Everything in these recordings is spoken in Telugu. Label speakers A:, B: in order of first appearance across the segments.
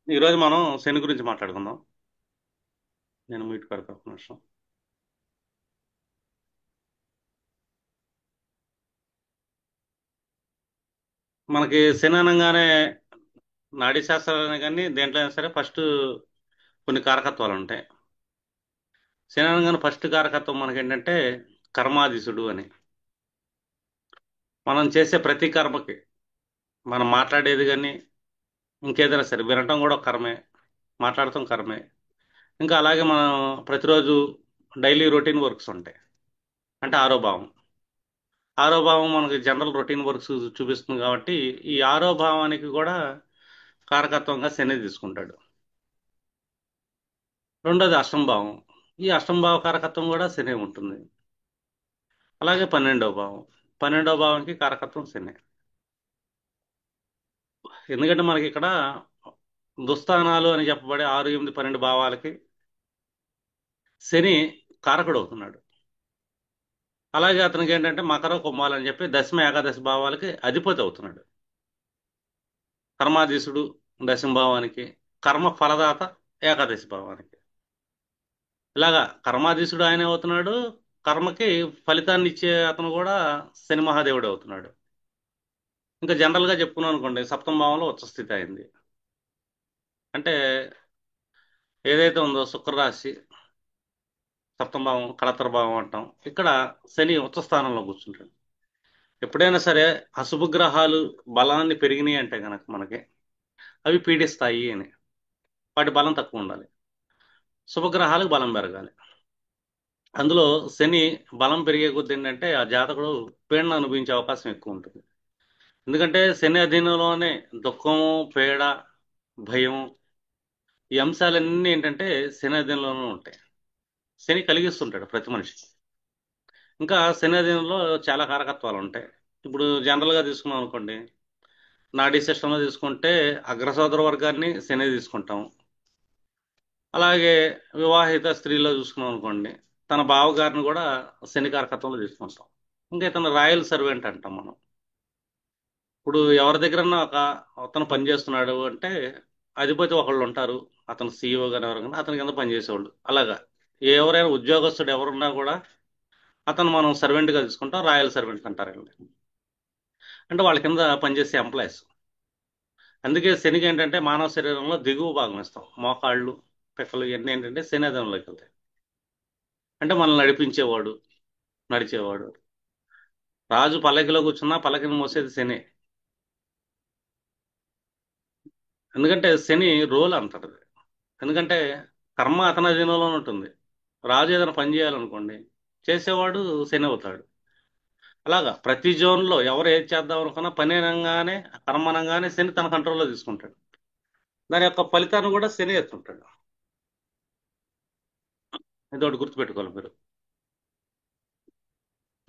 A: ఈరోజు మనం శని గురించి మాట్లాడుకుందాం. నేను మీట్ పెడతా ఒక నిమిషం. మనకి శని అనగానే నాడీ శాస్త్రాలు కానీ దేంట్లో అయినా సరే ఫస్ట్ కొన్ని కారకత్వాలు ఉంటాయి. శని అనగానే ఫస్ట్ కారకత్వం మనకి ఏంటంటే కర్మాధీసుడు అని. మనం చేసే ప్రతి కర్మకి, మనం మాట్లాడేది కానీ ఇంకేదైనా సరే వినటం కూడా ఒక కర్మే, మాట్లాడటం కర్మే. ఇంకా అలాగే మనం ప్రతిరోజు డైలీ రొటీన్ వర్క్స్ ఉంటాయి. అంటే ఆరో భావం. ఆరో భావం మనకి జనరల్ రొటీన్ వర్క్స్ చూపిస్తుంది కాబట్టి ఈ ఆరో భావానికి కూడా కారకత్వంగా శని తీసుకుంటాడు. రెండోది అష్టమ భావం. ఈ అష్టమ భావ కారకత్వం కూడా శని ఉంటుంది. అలాగే 12వ భావం. 12వ భావంకి కారకత్వం శని. ఎందుకంటే మనకి ఇక్కడ దుస్థానాలు అని చెప్పబడే 6, 8, 12 భావాలకి శని కారకుడు అవుతున్నాడు. అలాగే అతనికి ఏంటంటే మకర కుంభాలు అని చెప్పి దశమ ఏకాదశి భావాలకి అధిపతి అవుతున్నాడు. కర్మాధీసుడు దశమ భావానికి, కర్మ ఫలదాత ఏకాదశి భావానికి. ఇలాగా కర్మాధీసుడు ఆయనే అవుతున్నాడు. కర్మకి ఫలితాన్ని ఇచ్చే అతను కూడా శని మహాదేవుడు అవుతున్నాడు. ఇంకా జనరల్ గా చెప్పుకున్నాం అనుకోండి, సప్తమ భావంలో ఉచ్చ స్థితి అయింది. అంటే ఏదైతే ఉందో శుక్రరాశి సప్తమ భావం కళత్ర భావం అంటాం. ఇక్కడ శని ఉచ్చ స్థానంలో కూర్చుంటాడు. ఎప్పుడైనా సరే అశుభ గ్రహాలు బలాన్ని పెరిగినాయి అంటే కనుక మనకి అవి పీడిస్తాయి అని. వాటి బలం తక్కువ ఉండాలి. శుభగ్రహాలకు బలం పెరగాలి. అందులో శని బలం పెరిగే కొద్ది ఏంటంటే ఆ జాతకుడు పీడను అనుభవించే అవకాశం ఎక్కువ ఉంటుంది. ఎందుకంటే శని అధీనంలోనే దుఃఖము, పీడ, భయం, ఈ అంశాలన్నీ ఏంటంటే శని అధీనంలోనే ఉంటాయి. శని కలిగిస్తుంటాడు ప్రతి మనిషికి. ఇంకా శని అధీనంలో చాలా కారకత్వాలు ఉంటాయి. ఇప్పుడు జనరల్గా తీసుకున్నాం అనుకోండి, నాడీ సిస్టంలో తీసుకుంటే అగ్రసోదర వర్గాన్ని శని తీసుకుంటాం. అలాగే వివాహిత స్త్రీలో చూసుకున్నాం అనుకోండి, తన బావగారిని కూడా శని కారకత్వంలో తీసుకుంటాం. ఇంకా ఇతను రాయల్ సర్వెంట్ అంటాం మనం. ఇప్పుడు ఎవరి దగ్గరన్నా అతను పని చేస్తున్నాడు అంటే అధిపతి ఒకళ్ళు ఉంటారు. అతను సీఈఓ గారు ఎవరైనా అతని కింద పనిచేసేవాళ్ళు. అలాగా ఎవరైనా ఉద్యోగస్తుడు ఎవరున్నా కూడా అతను మనం సర్వెంట్ గా తీసుకుంటాం. రాయల్ సర్వెంట్ అంటారండి. అంటే వాళ్ళ కింద పనిచేసే ఎంప్లాయీస్. అందుకే శనికి ఏంటంటే మానవ శరీరంలో దిగువ భాగం ఇస్తాం. మోకాళ్ళు, పిక్కలు ఇవన్నీ ఏంటంటే శని అధీనంలోకి వెళ్తాయి. అంటే మనల్ని నడిపించేవాడు, నడిచేవాడు. రాజు పల్లకిలో కూర్చున్నా పల్లకిని మోసేది శని. ఎందుకంటే శని రోల్ అంతది. ఎందుకంటే కర్మ అతని అధీనంలోనే ఉంటుంది. రాజు ఏదైనా పని చేయాలనుకోండి, చేసేవాడు శని అవుతాడు. అలాగా ప్రతి జోన్లో ఎవరు ఏది చేద్దాం అనుకున్నా పని అనగానే, కర్మ అనగానే శని తన కంట్రోల్లో తీసుకుంటాడు. దాని యొక్క ఫలితాన్ని కూడా శని ఎత్తుంటాడు. ఇది ఒకటి గుర్తుపెట్టుకోవాలి మీరు.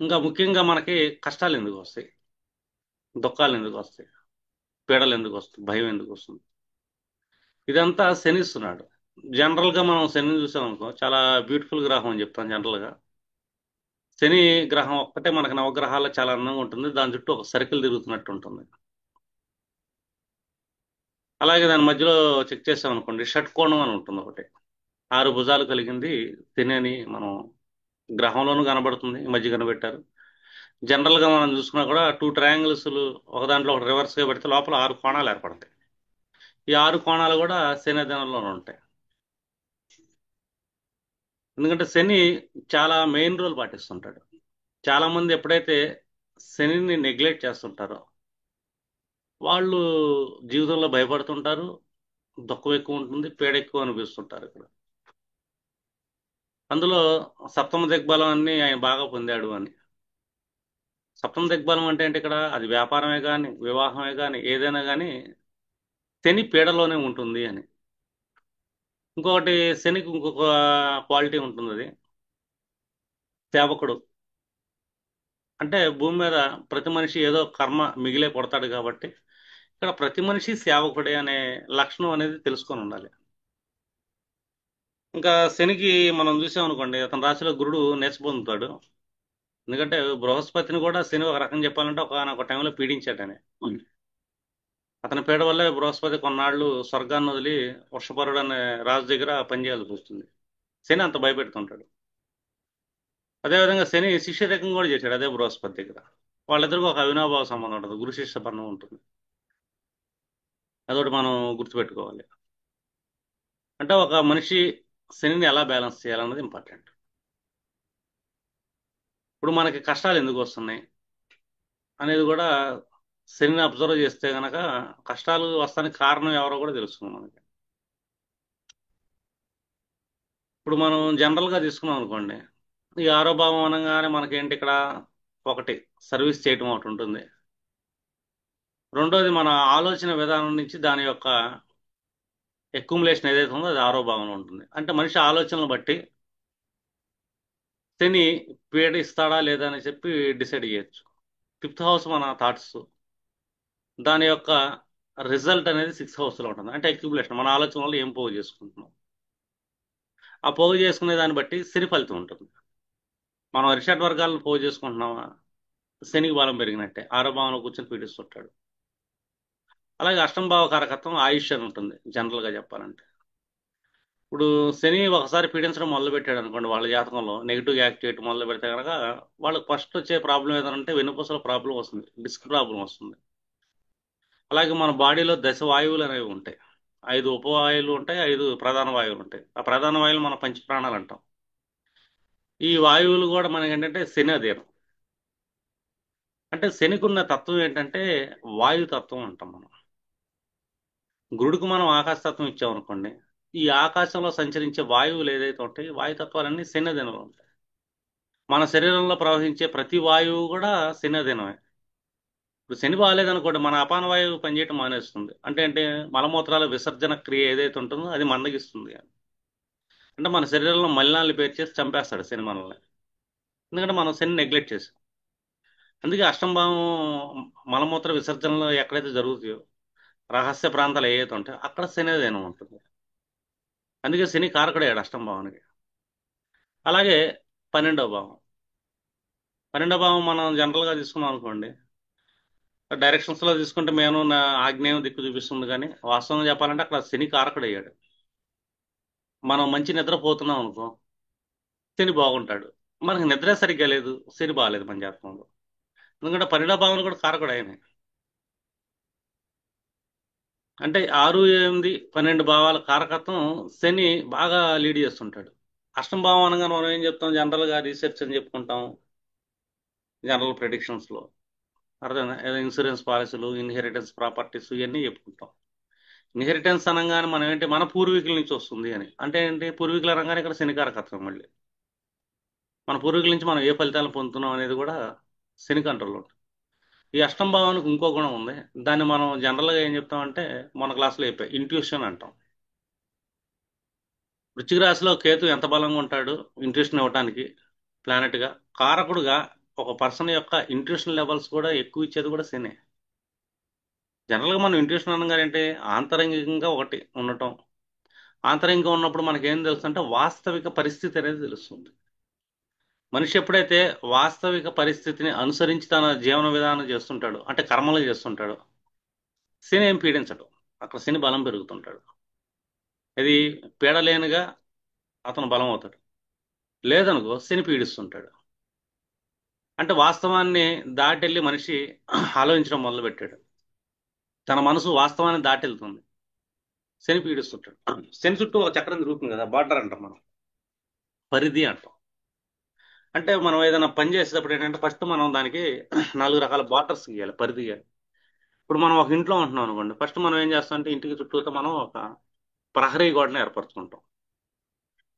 A: ఇంకా ముఖ్యంగా మనకి కష్టాలు ఎందుకు వస్తాయి, దుఃఖాలు ఎందుకు వస్తాయి, పీడలు ఎందుకు వస్తాయి, భయం ఎందుకు వస్తుంది, ఇదంతా శని ఇస్తున్నాడు. జనరల్ గా మనం శని చూసాం అనుకో, చాలా బ్యూటిఫుల్ గ్రహం అని చెప్తాం జనరల్ గా. శని గ్రహం ఒక్కటే మనకి నవగ్రహాల్లో చాలా అందంగా ఉంటుంది. దాని చుట్టూ ఒక సర్కిల్ తిరుగుతున్నట్టు ఉంటుంది. అలాగే దాని మధ్యలో చెక్ చేసాం అనుకోండి, షట్కోణం అని ఉంటుంది ఒకటి. 6 భుజాలు కలిగింది శని అని మనం గ్రహంలోనూ కనబడుతుంది. ఈ మధ్య కనిపెట్టారు. జనరల్ గా మనం చూసుకున్నా కూడా 2 ట్రయాంగిల్స్ ఒక దాంట్లో ఒకటి రివర్స్ గా పెడితే లోపల 6 కోణాలు ఏర్పడతాయి. ఈ 6 కోణాలు కూడా శని అధీనంలోనే ఉంటాయి. ఎందుకంటే శని చాలా మెయిన్ రోల్ పాటిస్తుంటాడు. చాలా మంది ఎప్పుడైతే శనిని నెగ్లెక్ట్ చేస్తుంటారో వాళ్ళు జీవితంలో భయపడుతుంటారు. దుఃఖం ఎక్కువ ఉంటుంది, పీడ ఎక్కువ అనిపిస్తుంటారు ఇక్కడ. అందులో సప్తమ దిగ్బలం అన్ని ఆయన బాగా పొందాడు అని. సప్తమ దిగ్బలం అంటే ఏంటి ఇక్కడ? అది వ్యాపారమే కానీ, వివాహమే కానీ, ఏదైనా కానీ శని పీడలోనే ఉంటుంది అని. ఇంకొకటి, శనికి ఇంకొక క్వాలిటీ ఉంటుంది. అది సేవకుడు. అంటే భూమి మీద ప్రతి మనిషి ఏదో కర్మ మిగిలే కొడతాడు కాబట్టి ఇక్కడ ప్రతి మనిషి సేవకుడే అనే లక్షణం అనేది తెలుసుకొని ఉండాలి. ఇంకా శనికి మనం చూసామనుకోండి, అతని రాశిలో గురుడు నీచ పొందుతాడు. ఎందుకంటే బృహస్పతిని కూడా శని ఒక రకం చెప్పాలంటే ఒక టైంలో పీడించాడని. అతని పీడ వల్లే బృహస్పతి కొన్నాళ్ళు స్వర్గాన్ని వదిలి వృషపరుడు అనే రాజు దగ్గర పనిచేయాల్సి వస్తుంది. శని అంత భయపెడుతుంటాడు. అదేవిధంగా శని శిష్యరకం కూడా చేశాడు అదే బృహస్పతి దగ్గర. వాళ్ళిద్దరికి ఒక అవినాభావ సంబంధం ఉంటుంది, గురు శిష్య బంధం ఉంటుంది. అదొకటి మనం గుర్తుపెట్టుకోవాలి. అంటే ఒక మనిషి శనిని ఎలా బ్యాలెన్స్ చేయాలన్నది ఇంపార్టెంట్. ఇప్పుడు మనకి కష్టాలు ఎందుకు వస్తున్నాయి అనేది కూడా శనిని అబ్జర్వ్ చేస్తే గనక కష్టాలు వస్తానికి కారణం ఎవరో కూడా తెలుస్తుంది మనకి. ఇప్పుడు మనం జనరల్గా తీసుకున్నాం అనుకోండి, ఈ ఆరో భావం అనగానే మనకేంటి ఇక్కడ, ఒకటి సర్వీస్ చేయటం ఒకటి ఉంటుంది. రెండోది మన ఆలోచన విధానం నుంచి దాని యొక్క ఎక్యుములేషన్ ఏదైతే ఉందో అది ఆరో భావంలో ఉంటుంది. అంటే మనిషి ఆలోచనలు బట్టి శని పీడ ఇస్తాడా లేదా అని చెప్పి డిసైడ్ చేయొచ్చు. ఫిఫ్త్ హౌస్ మన థాట్స్, దాని యొక్క రిజల్ట్ అనేది సిక్స్త్ హౌస్లో ఉంటుంది. అంటే ఎక్యుములేషన్, మన ఆలోచన వల్ల ఏం పోగు చేసుకుంటున్నాం, ఆ పోగు చేసుకునే దాన్ని బట్టి శని ఫలితం ఉంటుంది. మనం రిషడ్ వర్గాలను పోగు చేసుకుంటున్నామా, శనికి బలం పెరిగినట్టే, ఆరో భావంలో కూర్చొని పీడిస్తుంటాడు. అలాగే అష్టమ భావ కారకత్వం ఆయుష్ అని ఉంటుంది జనరల్గా చెప్పాలంటే. ఇప్పుడు శని ఒకసారి పీడించడం మొదలు పెట్టాడు అనుకోండి, వాళ్ళ జాతకంలో నెగిటివ్ యాక్ట్ చేయడం మొదలు పెడితే కనుక వాళ్ళకి ఫస్ట్ వచ్చే ప్రాబ్లం ఏదంటే వెన్నుపూసల ప్రాబ్లం వస్తుంది, డిస్క్ ప్రాబ్లం వస్తుంది. అలాగే మన బాడీలో దశ వాయువులు అనేవి ఉంటాయి. 5 ఉపవాయువులు ఉంటాయి, 5 ప్రధాన వాయువులు ఉంటాయి. ఆ ప్రధాన వాయువులు మన పంచ ప్రాణాలు అంటాం. ఈ వాయువులు కూడా మనకి ఏంటంటే శని అధీనం. అంటే శనికున్న తత్వం ఏంటంటే వాయు తత్వం అంటాం మనం. గురుడికి మనం ఆకాశతత్వం ఇచ్చామనుకోండి, ఈ ఆకాశంలో సంచరించే వాయువులు ఏదైతే ఉంటాయి వాయుతత్వాలన్నీ శని అధీనంలో ఉంటాయి. మన శరీరంలో ప్రవహించే ప్రతి వాయువు కూడా శని అధీనమే. ఇప్పుడు శని బాగాలేదనుకోండి, మన అపాన వాయువు పనిచేయటం మానేస్తుంది. అంటే మలమూత్రాల విసర్జన క్రియ ఏదైతే ఉంటుందో అది మందగిస్తుంది. అంటే మన శరీరంలో మలినాలు పేర్చేసి చంపేస్తాడు శని మనల్ని. ఎందుకంటే మనం శని నెగ్లెక్ట్ చేసాం. అందుకే అష్టమ భావం మలమూత్ర విసర్జనలో ఎక్కడైతే జరుగుతాయో, రహస్య ప్రాంతాలు ఏవైతే ఉంటాయో అక్కడ శని అధీనం ఉంటుంది. అందుకే శని కారకుడయ్యాడు అష్టమ భావానికి. అలాగే 12వ భావం, 12వ భావం మనం జనరల్గా తీసుకున్నాం అనుకోండి, డైరెక్షన్స్ లో తీసుకుంటే మేము నా ఆగ్నేయం దిక్కు చూపిస్తుంది, కానీ వాస్తవంగా చెప్పాలంటే అక్కడ శని కారకుడు అయ్యాడు. మనం మంచి నిద్రపోతున్నాం అనుకో, శని బాగుంటాడు. మనకి నిద్ర సరిగ్గా లేదు, శని బాగాలేదు మన జాతకంలో. ఎందుకంటే 12వ భావం కూడా కారకుడు ఆయన. అంటే 6, 8, 12 భావాల కారకత్వం శని బాగా లీడ్ చేస్తుంటాడు. అష్టమ భావం అనగానే మనం ఏం చెప్తాం, జనరల్ గా రీసెర్చ్ అని చెప్పుకుంటాం, జనరల్ ప్రెడిక్షన్స్ లో అర్థమైందా, ఏదో ఇన్సూరెన్స్ పాలసీలు, ఇన్హెరిటెన్స్ ప్రాపర్టీస్ ఇవన్నీ చెప్పుకుంటాం. ఇన్హెరిటెన్స్ అనగానే మనం ఏంటి, మన పూర్వీకుల నుంచి వస్తుంది అని. అంటే ఏంటి, పూర్వీకులు అనగానే ఇక్కడ శనికారకత్వం మళ్ళీ. మన పూర్వీకుల నుంచి మనం ఏ ఫలితాలు పొందుతున్నాం అనేది కూడా శని కంట్రోల్లో ఉంటుంది. ఈ అష్టమ భావానికి ఇంకో గుణం ఉంది, దాన్ని మనం జనరల్గా ఏం చెప్తామంటే మన క్లాస్లో చెప్పాయి, ఇంట్యూషన్ అంటాం. వృశ్చిక రాశిలో కేతు ఎంత బలంగా ఉంటాడు ఇంట్యూషన్ ఇవ్వటానికి ప్లానెట్గా, కారకుడుగా ఒక పర్సన్ యొక్క ఇంట్యూషన్ లెవెల్స్ కూడా ఎక్కువ ఇచ్చేది కూడా శనే. జనరల్గా మనం ఇంట్యూషన్ అనగానే అంటే ఆంతరంగికంగా ఒకటి ఉండటం. ఆంతరంగికంగా ఉన్నప్పుడు మనకి ఏం తెలుస్తుందంటే వాస్తవిక పరిస్థితి అనేది తెలుస్తుంది. మనిషి ఎప్పుడైతే వాస్తవిక పరిస్థితిని అనుసరించి తన జీవన విధానం చేస్తుంటాడు, అంటే కర్మలు చేస్తుంటాడు, శని ఏం పీడించడు, అక్కడ శని బలం పెరుగుతుంటాడు. ఇది పీడలేనిగా అతను బలం అవుతాడు. లేదనుకో శని పీడిస్తుంటాడు. అంటే వాస్తవాన్ని దాటెళ్ళి మనిషి ఆలోచించడం మొదలుపెట్టాడు, తన మనసు వాస్తవాన్ని దాటెళ్తుంది, శని పీడిస్తుంటాడు. శని చుట్టూ ఒక చక్రం తిరుగుతుంది కదా, బార్డర్ అంటాం మనం, పరిధి అంటాం. అంటే మనం ఏదైనా పని చేసేటప్పుడు ఏంటంటే ఫస్ట్ మనం దానికి 4 రకాల బార్డర్స్ గీయాలి, పరిధి గీయాలి. ఇప్పుడు మనం ఒక ఇంట్లో ఉంటున్నాం అనుకోండి, ఫస్ట్ మనం ఏం చేస్తాం అంటే ఇంటికి చుట్టూతో మనం ఒక ప్రహరీ గోడని ఏర్పరచుకుంటాం.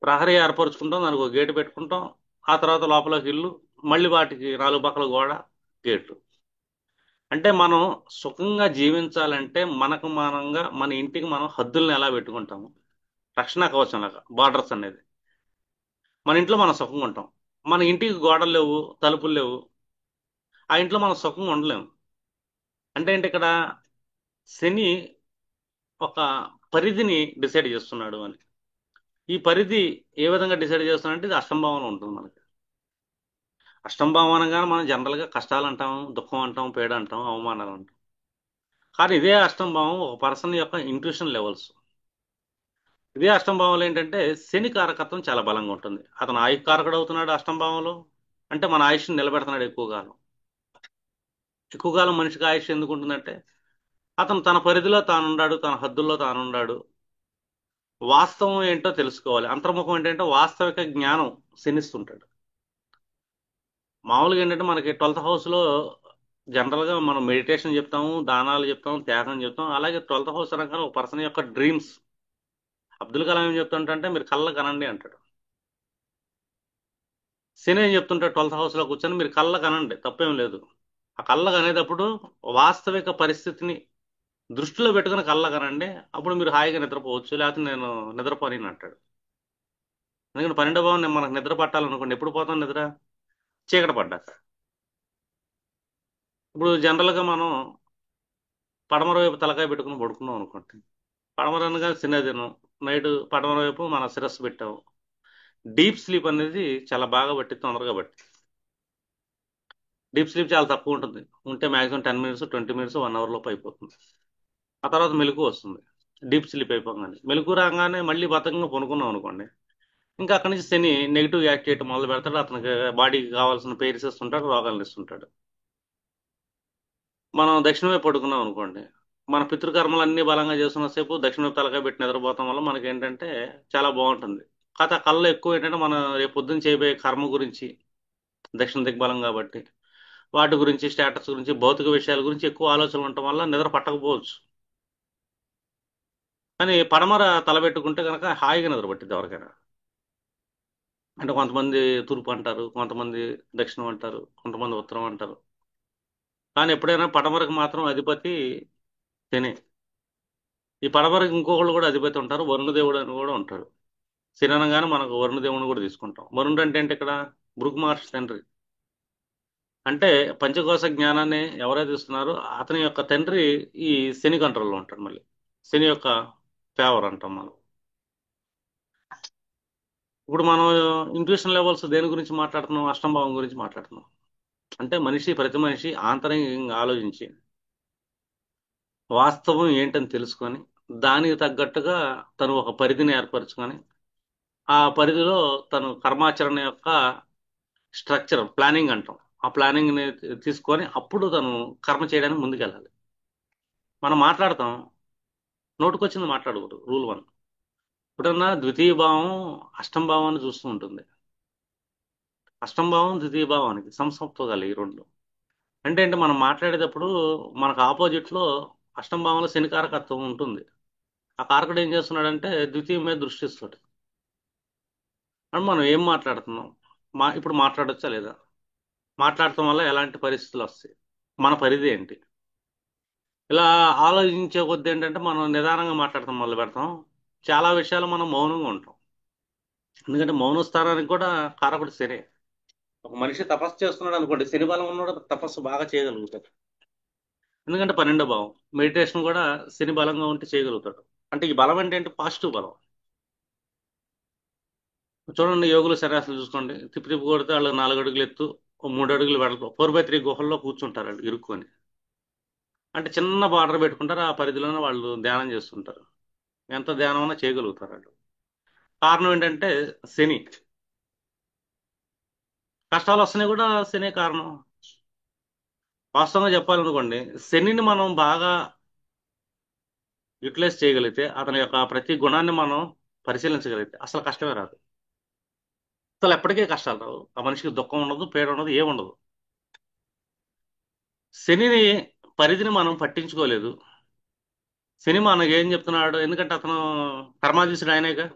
A: ప్రహరీ ఏర్పరచుకుంటాం, దానికి ఒక గేటు పెట్టుకుంటాం. ఆ తర్వాత లోపలికి ఇల్లు, మళ్ళీ వాటికి 4 పక్కల గోడ, గేటు. అంటే మనం సుఖంగా జీవించాలంటే మనకు మనంగా మన ఇంటికి మనం హద్దుల్ని ఎలా పెట్టుకుంటాము, రక్షణ కవచం లాగా బార్డర్స్ అనేది. మన ఇంట్లో మనం సుఖంగా ఉంటాం, మన ఇంటికి గోడలు లేవు, తలుపులు లేవు, ఆ ఇంట్లో మనం సుఖంగా ఉండలేము. అంటే ఏంటి ఇక్కడ శని ఒక పరిధిని డిసైడ్ చేస్తున్నాడు అని. ఈ పరిధి ఏ విధంగా డిసైడ్ చేస్తున్నాడంటే ఇది అష్టంభావంలో ఉంటుంది మనకి. అష్టంభావం అనగానే మనం జనరల్గా కష్టాలు అంటాం, దుఃఖం అంటాం, పీడ అంటాం, అవమానాలు అంటాం. కానీ ఇదే అష్టం భావం ఒక పర్సన్ యొక్క ఇంట్యూషన్ లెవెల్స్. ఇదే అష్టం భావంలో ఏంటంటే శని కారకత్వం చాలా బలంగా ఉంటుంది. అతను ఆయుః కారకుడు అవుతున్నాడు అష్టం భావంలో, అంటే మన ఆయుష్ని నిలబెడుతున్నాడు ఎక్కువ కాలం. ఎక్కువ కాలం మనిషికి ఆయుష్ ఎందుకు ఉంటుందంటే అతను తన పరిధిలో తానున్నాడు, తన హద్దుల్లో తానున్నాడు. వాస్తవం ఏంటో తెలుసుకోవాలి. అంతర్ముఖం ఏంటంటే వాస్తవిక జ్ఞానం శనిస్తుంటాడు. మామూలుగా ఏంటంటే మనకి 12th హౌస్ లో జనరల్ గా మనం మెడిటేషన్ చెప్తాము, దానాలు చెప్తాం, త్యాగం చెప్తాం. అలాగే 12th హౌస్ అనగానే ఒక పర్సన్ యొక్క డ్రీమ్స్. అబ్దుల్ కలాం ఏం చెప్తుంటా మీరు కళ్ళ కనండి అంటాడు. శని ఏం చెప్తుంటాడు 12th హౌస్ లో కూర్చొని మీరు కళ్ళ కనండి, తప్పేం లేదు. ఆ కళ్ళ కనేటప్పుడు వాస్తవిక పరిస్థితిని దృష్టిలో పెట్టుకుని కళ్ళ కనండి, అప్పుడు మీరు హాయిగా నిద్రపోవచ్చు, లేకపోతే నేను నిద్రపోని అంటాడు. ఎందుకంటే 12వ భావం మనకు నిద్ర పట్టాలనుకోండి, ఎప్పుడు పోతాం నిద్ర? చీకటి పడ్డాక. ఇప్పుడు జనరల్ గా మనం పడమర వైపు తలకాయ పెట్టుకుని పడుకున్నాం అనుకోండి, పడమర అనగా చిన్నదినం, నైట్ పడమర వైపు మన శిరస్సు పెట్టాము. డీప్ స్లీప్ అనేది చాలా బాగా బట్టి తొందరగా బట్టి. డీప్ స్లీప్ చాలా తక్కువ ఉంటుంది, ఉంటే మాక్సిమం 10 మినిట్స్ 20 మినిట్స్ 1 అవర్ లోపు అయిపోతుంది. ఆ తర్వాత మెలకు వస్తుంది. డీప్ స్లీప్ అయిపోగానే మెలకు రాగానే మళ్ళీ బద్ధకంగా పనుకున్నాం అనుకోండి, ఇంకా అక్కడి నుంచి శని నెగిటివ్ యాక్ట్ చేయడం మొదలు పెడతాడు. అతనికి బాడీకి కావాల్సిన పేర్స్ ఇస్తుంటాడు, రోగాలను ఇస్తుంటాడు. మనం దక్షిణ వైపు పడుకున్నాం అనుకోండి, మన పితృకర్మలు అన్ని బలంగా చేస్తున్న సేపు దక్షిణ వైపు తలకాయ పెట్టి నిద్రపోతాం వల్ల మనకి ఏంటంటే చాలా బాగుంటుంది. కాకపోతే ఆ కళ్ళలో ఎక్కువ ఏంటంటే మన రేపు పొద్దున్న చేయబోయే కర్మ గురించి, దక్షిణ దిగ్బలం కాబట్టి వాటి గురించి, స్టేటస్ గురించి, భౌతిక విషయాల గురించి ఎక్కువ ఆలోచనలు ఉండటం వల్ల నిద్ర పట్టకపోవచ్చు. కానీ పడమర తలబెట్టుకుంటే కనుక హాయిగా నిద్ర పట్టింది ఎవరికైనా. అంటే కొంతమంది తూర్పు అంటారు, కొంతమంది దక్షిణం అంటారు, కొంతమంది ఉత్తరం అంటారు. కానీ ఎప్పుడైనా పడమరకు మాత్రం అధిపతి శని. ఈ పడమరకు ఇంకొకళ్ళు కూడా అధిపతి ఉంటారు, వరుణదేవుడు అని కూడా ఉంటాడు. శని అనగానే మనకు వరుణదేవుని కూడా తీసుకుంటాం. వరుణుడు అంటే ఏంటి ఇక్కడ? భృగు మహర్షి తండ్రి. అంటే పంచకోశ జ్ఞానాన్ని ఎవరైతే ఇస్తున్నారో అతని యొక్క తండ్రి ఈ శని కంట్రోల్లో ఉంటాడు. మళ్ళీ శని యొక్క ఫేవర్ అంటాం మనం. ఇప్పుడు మనం ఇంట్యూషన్ లెవెల్స్ దేని గురించి మాట్లాడుతున్నాం? అష్టంభావం గురించి మాట్లాడుతున్నాం. అంటే ప్రతి మనిషి ఆంతరంగికంగా ఆలోచించి వాస్తవం ఏంటని తెలుసుకొని దానికి తగ్గట్టుగా తను ఒక పరిధిని ఏర్పరచుకొని ఆ పరిధిలో తను కర్మాచరణ యొక్క స్ట్రక్చర్ ప్లానింగ్ అంటాం. ఆ ప్లానింగ్ ని తీసుకొని అప్పుడు తను కర్మ చేయడానికి ముందుకెళ్ళాలి. మనం మాట్లాడతాం, నోటుకొచ్చింది మాట్లాడకూడదు. రూల్ 1. ఇప్పుడన్నా ద్వితీయ భావం అష్టం భావాన్ని చూస్తూ ఉంటుంది. అష్టం భావం ద్వితీయ భావానికి సంసప్తగాలి ఈ రెండు. అంటే మనం మాట్లాడేటప్పుడు మనకు ఆపోజిట్ లో అష్టం భావంలో శని కారకత్వం ఉంటుంది. ఆ కారకుడు ఏం చేస్తున్నాడంటే ద్వితీయం మీద దృష్టి ఇస్తాడు. అంటే మనం ఏం మాట్లాడుతున్నాం, ఇప్పుడు మాట్లాడొచ్చా లేదా, మాట్లాడటం వల్ల ఎలాంటి పరిస్థితులు వస్తాయి, మన పరిధి ఏంటి, ఇలా ఆలోచించే కొద్ది ఏంటంటే మనం నిదానంగా మాట్లాడటం మొదలు పెడతాం. చాలా విషయాలు మనం మౌనంగా ఉంటాం. ఎందుకంటే మౌన స్థానానికి కూడా కారకుడు శని. ఒక మనిషి తపస్సు చేస్తున్నాడు అనుకోండి, శని బలం ఉన్నాడు తపస్సు బాగా చేయగలుగుతాడు. ఎందుకంటే 12వ భావం మెడిటేషన్ కూడా శని బలంగా ఉంటే చేయగలుగుతాడు. అంటే ఈ బలం అంటే ఏంటి? పాజిటివ్ బలం. చూడండి, యోగులు సరాసరి చూసుకోండి, తిప్పి తిప్పి కొడితే వాళ్ళు 4 అడుగులు ఎత్తు, ఓ 3 అడుగులు వెడల్పు 4/3 గుహల్లో కూర్చుంటారు వాళ్ళు ఇరుక్కొని. అంటే చిన్న బార్డర్ పెట్టుకుంటారు, ఆ పరిధిలోనే వాళ్ళు ధ్యానం చేస్తుంటారు. ఎంత ధ్యానం అన్నా చేయగలుగుతారు వాళ్ళు. కారణం ఏంటంటే శని. కష్టాలు వస్తున్నాయి కూడా శనే కారణం. వాస్తవంగా చెప్పాలనుకోండి, శనిని మనం బాగా యూటిలైజ్ చేయగలిగితే, అతని యొక్క ప్రతి గుణాన్ని మనం పరిశీలించగలిగితే అసలు కష్టమే రాదు. అసలు ఎప్పటికీ కష్టాలు రావు. ఆ మనిషికి దుఃఖం ఉండదు, పీడ ఉండదు, ఏముండదు. శనిని పరిధిని మనం పట్టించుకోలేదు. శని మనకి ఏం చెప్తున్నాడు? ఎందుకంటే అతను కర్మాధీశుడు ఆయనేగా.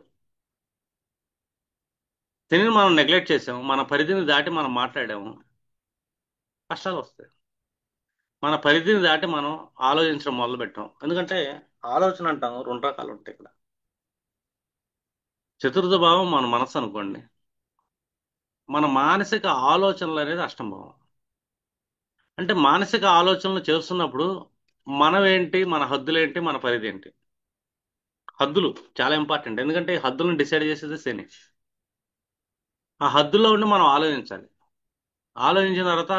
A: శనిని మనం నెగ్లెక్ట్ చేసాము, మన పరిధిని దాటి మనం మాట్లాడాము, కష్టాలు వస్తాయి. మన పరిధిని దాటి మనం ఆలోచించడం మొదలు పెట్టాం. ఎందుకంటే ఆలోచన అంటాం 2 రకాలు ఉంటాయి ఇక్కడ. చతుర్థ భావం మన మనస్సు అనుకోండి, మన మానసిక ఆలోచనలు అనేది అష్టం భావం. అంటే మానసిక ఆలోచనలు చేస్తున్నప్పుడు మనం ఏంటి, మన హద్దులు ఏంటి, మన పరిధి ఏంటి. హద్దులు చాలా ఇంపార్టెంట్, ఎందుకంటే ఈ హద్దులను డిసైడ్ చేసేది శని. ఆ హద్దుల్లో ఉండి మనం ఆలోచించాలి. ఆలోచించిన తర్వాత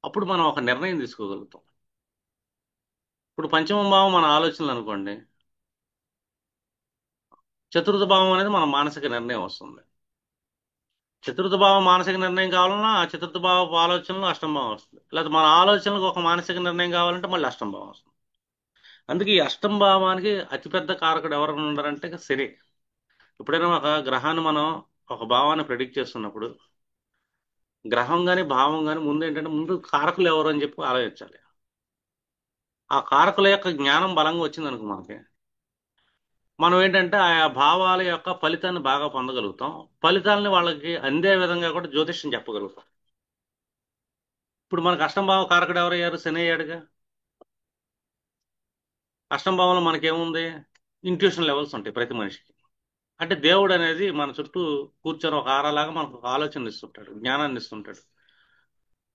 A: అప్పుడు మనం ఒక నిర్ణయం తీసుకోగలుగుతాం. ఇప్పుడు పంచమ భావం మన ఆలోచనలు అనుకోండి. చతుర్థ భావం అనేది మన మానసిక నిర్ణయం వస్తుంది. చతుర్థ భావం మానసిక నిర్ణయం కావాలన్నా ఆ చతుర్థ భావ ఆలోచనలు అష్టమ భావం వస్తుంది. లేదా మన ఆలోచనలకు ఒక మానసిక నిర్ణయం కావాలంటే మళ్ళీ అష్టమ భావం వస్తుంది. అందుకే ఈ అష్టమ భావానికి అతిపెద్ద కారకుడు ఎవరు ఉన్నారంటే శని. ఎప్పుడైనా ఒక గ్రహాన్ని మనం ఒక భావాన్ని ప్రెడిక్ట్ చేస్తున్నప్పుడు గ్రహం కానీ భావం కానీ ముందు ఏంటంటే ముందు కారకులు ఎవరు అని చెప్పి ఆలోచించాలి. ఆ కారకుల యొక్క జ్ఞానం బలంగా వచ్చింది అనుకో మనకి, మనం ఏంటంటే ఆయా భావాల యొక్క ఫలితాన్ని బాగా పొందగలుగుతాం. ఫలితాలని వాళ్ళకి అందే విధంగా కూడా జ్యోతిష్యం చెప్పగలుగుతాం. ఇప్పుడు మనకు అష్టం భావ కారకుడు ఎవరయ్యారు? శని అయ్యాడుగా. అష్టం భావంలో మనకేముంది? ఇంట్యూషన్ లెవెల్స్ ఉంటాయి ప్రతి మనిషికి. అంటే దేవుడు అనేది మన చుట్టూ కూర్చొని ఒక ఆరాలాగా మనకు ఒక ఆలోచన ఇస్తుంటాడు, జ్ఞానాన్ని ఇస్తుంటాడు.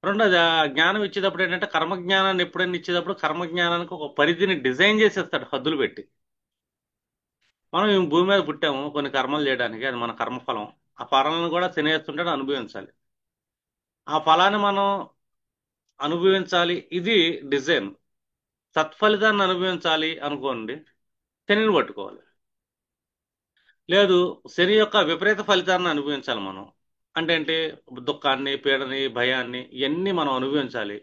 A: రెండోది ఆ జ్ఞానం ఇచ్చేటప్పుడు ఏంటంటే కర్మజ్ఞానాన్ని ఎప్పుడైనా ఇచ్చేటప్పుడు కర్మజ్ఞానానికి ఒక పరిధిని డిజైన్ చేసేస్తాడు, హద్దులు పెట్టి. మనం ఈ భూమి మీద పుట్టాము కొన్ని కర్మలు చేయడానికి, అది మన కర్మఫలం. ఆ ఫలాలను కూడా తినేస్తుంటాడు, అనుభవించాలి. ఆ ఫలాన్ని మనం అనుభవించాలి, ఇది డిజైన్. సత్ఫలితాన్ని అనుభవించాలి అనుకోండి, శనిని పట్టుకోవాలి. లేదు, శని యొక్క విపరీత ఫలితాన్ని అనుభవించాలి మనం. అంటే ఏంటి? దుఃఖాన్ని, పీడని, భయాన్ని ఇవన్నీ మనం అనుభవించాలి.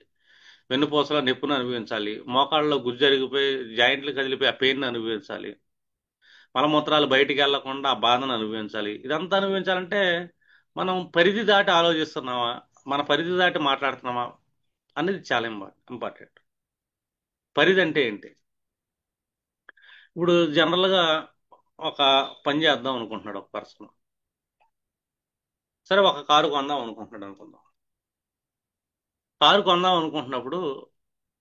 A: వెన్నుపూసల నొప్పిని అనుభవించాలి, మోకాళ్ళలో గుజ్జు జరిగిపోయి జాయింట్లు కదిలిపోయి ఆ పెయిన్ అనుభవించాలి, మలమూత్రాలు బయటికి వెళ్లకుండా ఆ బాధను అనుభవించాలి. ఇదంతా అనుభవించాలంటే మనం పరిధి దాటి ఆలోచిస్తున్నామా, మన పరిధి దాటి మాట్లాడుతున్నామా అనేది చాలా ఇంపార్టెంట్. పరిధి అంటే ఏంటి? ఇప్పుడు జనరల్గా ఒక పని చేద్దాం అనుకుంటున్నాడు ఒక పర్సన్. సరే, ఒక కారు కొందాం అనుకుంటున్నాడు అనుకుందాం. కారు కొందాం అనుకుంటున్నప్పుడు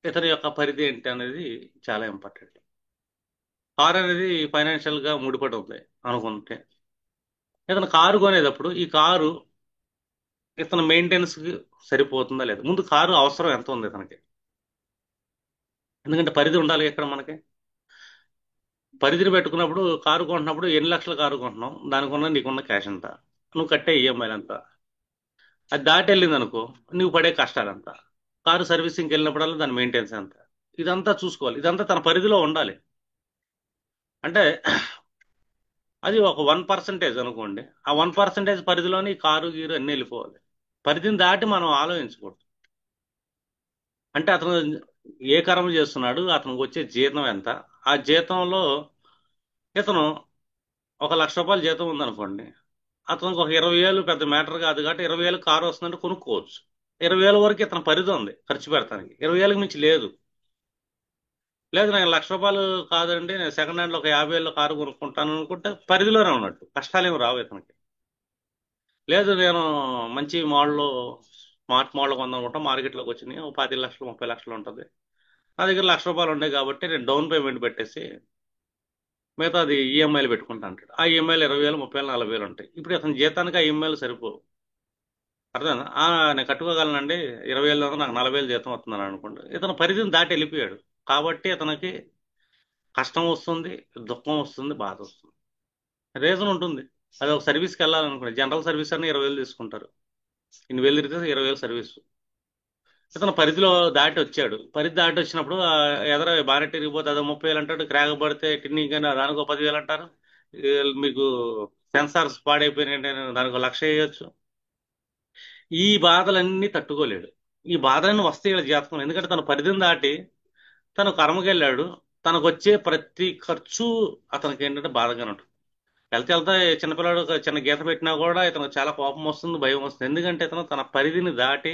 A: ఇతని యొక్క పరిధి ఏంటి అనేది చాలా ఇంపార్టెంట్. కారు అనేది ఫైనాన్షియల్ గా ముడిపడి ఉంది అనుకుంటే, ఇతను కారు కొనేటప్పుడు ఈ కారు ఇతను మెయింటెనెన్స్ కి సరిపోతుందా లేదా, ముందు కారు అవసరం ఎంత ఉంది ఇతనికి. ఎందుకంటే పరిధి ఉండాలి ఇక్కడ మనకి. పరిధిని పెట్టుకున్నప్పుడు కారు కొంటున్నప్పుడు ఎన్ని లక్షల కారు కొంటున్నాం, దానికి ఉన్న నీకున్న క్యాష్ ఎంత, నువ్వు కట్టే ఈఎంఐలు ఎంత, అది దాటి వెళ్ళింది అనుకో నువ్వు పడే కష్టాలు ఎంత, కారు సర్వీసింగ్కి వెళ్ళినప్పుడల్లా దాని మెయింటెనెన్స్ ఎంత, ఇదంతా చూసుకోవాలి. ఇదంతా తన పరిధిలో ఉండాలి. అంటే అది ఒక 1% అనుకోండి, ఆ 1% పరిధిలోని ఈ కారు గీరు అన్ని వెళ్ళిపోవాలి. పరిధిని దాటి మనం ఆలోచించకూడదు. అంటే అతను ఏ కర్మ చేస్తున్నాడు, అతనికి వచ్చే జీతం ఎంత, ఆ జీతంలో ఇతను ఒక 1,00,000 రూపాయలు జీతం ఉందనుకోండి, అతనికి ఒక 20,000 పెద్ద మ్యాటర్ కాదు కాబట్టి 20,000 కారు వస్తుందంటే కొనుక్కోవచ్చు. 20,000 వరకు ఇతని పరిధి ఉంది ఖర్చు పెడతానికి, 20,000కి మించి లేదు. లేదు, నాకు 1,00,000 రూపాయలు కాదండి, నేను సెకండ్ హ్యాండ్ లో ఒక 50,000 కారు కొనుక్కుంటాను అనుకుంటే పరిధిలోనే ఉన్నట్టు, కష్టాలు ఏమి రావు ఇతనికి. లేదు, నేను మంచి మోడల్, స్మార్ట్ మోడల్ కొందామనుకుంటా, మార్కెట్లోకి వచ్చినాయి ఒక 25 లక్షలు 30 లక్షలు ఉంటుంది, నా దగ్గర 1,00,000 రూపాయలు ఉన్నాయి కాబట్టి నేను డౌన్ పేమెంట్ పెట్టేసి మిగతా అది ఈఎంఐలు పెట్టుకుంటా అంటాడు. ఆ ఈఎంఐలు 20,000 30,000 40,000 ఉంటాయి. ఇప్పుడు అతని జీతానికి ఆ ఈఎంఐలు సరిపోవు. అర్థం? నేను కట్టుకోగలనండి, 20,000 నాకు 40,000 జీతం వస్తుందని అనుకోండి, ఇతను పరిధిని దాటి వెళ్ళిపోయాడు. కాబట్టి ఇతనికి కష్టం వస్తుంది, దుఃఖం వస్తుంది, బాధ వస్తుంది. రీజన్ ఉంటుంది. అది ఒక సర్వీస్కి వెళ్ళాలనుకోండి, జనరల్ సర్వీస్ అని 20,000 తీసుకుంటారు. ఇన్ని వేలు తిరిగితే 20,000 సర్వీస్. ఇతను పరిధిలో దాటి వచ్చాడు. పరిధి దాటి వచ్చినప్పుడు ఎదర బాగా తిరిగిపోతే అదో 30,000 అంటాడు, క్రాక్ పడితే టిన్ని కానీ దానికో 10,000 అంటారు. ఈ మీకు సెన్సార్స్ పాడైపోయినాయంటే దానికి 1,00,000 వేయొచ్చు. ఈ బాధలన్నీ తట్టుకోలేడు. ఈ బాధలన్నీ వస్తాయి వీళ్ళ జాతకం, ఎందుకంటే తన పరిధిని దాటి తను కర్మకెళ్ళాడు. తనకు వచ్చే ప్రతి ఖర్చు అతనికి ఏంటంటే బాధగానే ఉంటుంది. వెళ్తే వెళ్తే చిన్నపిల్లాడు ఒక చిన్న గీత పెట్టినా కూడా ఇతనికి చాలా కోపం వస్తుంది, భయం వస్తుంది. ఎందుకంటే ఇతను తన పరిధిని దాటి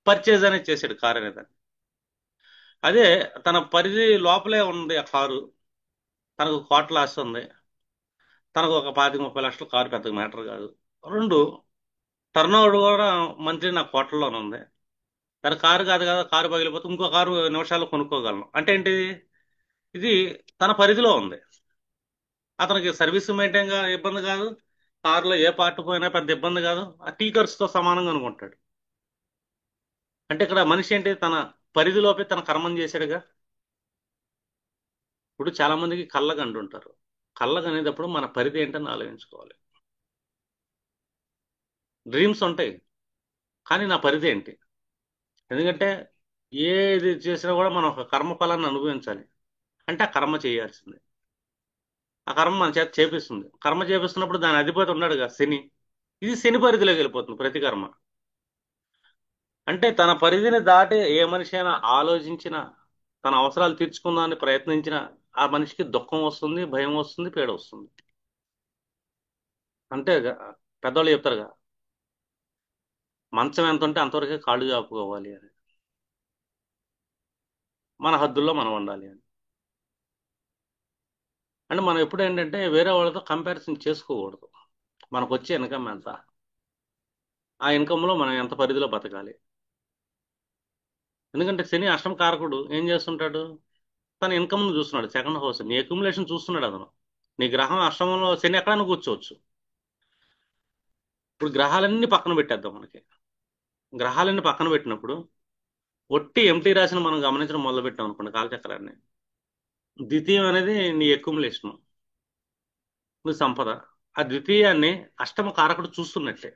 A: పర్చేజ్ అనేది చేశాడు కారు అనేది. అదే తన పరిధి లోపలే ఉంది ఆ కారు, తనకు కోట్ల ఆస్తి ఉంది, తనకు ఒక 25 30 లక్షల కారు పెద్ద మ్యాటర్ కాదు. రెండు, టర్న్ ఓవర్ కూడా మంత్లీ నా కోట్లలోనే ఉంది. తన కారు కాదు కదా, కారు పగిలిపోతే ఇంకో కారు నిమిషాల్లో కొనుక్కోగలను అంటే ఏంటి, ఇది తన పరిధిలో ఉంది. అతనికి సర్వీస్ మెయింటైన్ ఇబ్బంది కాదు, కారులో ఏ పార్ట్ పోయినా పెద్ద ఇబ్బంది కాదు, ఆ టీ ఖర్చుతో సమానంగా అనుకుంటాడు. అంటే ఇక్కడ మనిషి ఏంటి, తన పరిధిలోపే తన కర్మం చేశాడుగా. ఇప్పుడు చాలా మందికి కళ్ళకు అంటుంటారు. కళ్ళకు అనేటప్పుడు మన పరిధి ఏంటని ఆలోచించుకోవాలి. డ్రీమ్స్ ఉంటాయి, కానీ నా పరిధి ఏంటి? ఎందుకంటే ఏది చేసినా కూడా మనం ఒక కర్మఫలాన్ని అనుభవించాలి. అంటే ఆ కర్మ చేయాల్సిందే. ఆ కర్మ మన చేత చేపిస్తుంది. కర్మ చేపిస్తున్నప్పుడు దాని అధిపతి ఉన్నాడుగా శని. ఇది శని పరిధిలోకి వెళ్ళిపోతుంది ప్రతి కర్మ. అంటే తన పరిధిని దాటి ఏ మనిషి అయినా ఆలోచించిన, తన అవసరాలు తీర్చుకుందామని ప్రయత్నించిన ఆ మనిషికి దుఃఖం వస్తుంది, భయం వస్తుంది, పీడ వస్తుంది. అంతేగా, పెద్దవాళ్ళు చెప్తారుగా, మంచం ఎంత ఉంటే అంతవరకే కాళ్ళు చాపుకోవాలి అని, మన హద్దుల్లో మనం ఉండాలి అని. అంటే మనం ఎప్పుడు ఏంటంటే వేరే వాళ్ళతో కంపారిజన్ చేసుకోకూడదు. మనకు వచ్చే ఇన్కమ్ ఎంత, ఆ ఇన్కంలో మనం ఎంత పరిధిలో బతకాలి. ఎందుకంటే శని అష్టమ కారకుడు ఏం చేస్తుంటాడు, తన ఇన్కమ్ చూస్తున్నాడు, సెకండ్ హౌస్ నీ అక్యుములేషన్ చూస్తున్నాడు అతను. నీ గ్రహం అష్టమంలో శని ఎక్కడైనా కూర్చోవచ్చు. ఇప్పుడు గ్రహాలన్నీ పక్కన పెట్టేద్దాం మనకి. గ్రహాలన్నీ పక్కన పెట్టినప్పుడు ఒట్టి ఎంటీ రాశిని మనం గమనించడం మొదలు పెట్టాం అనుకోండి, కాలచక్రాన్ని. ద్వితీయం అనేది నీ అక్యుములేషన్, నీ సంపద. ఆ ద్వితీయాన్ని అష్టమ కారకుడు చూస్తున్నట్టే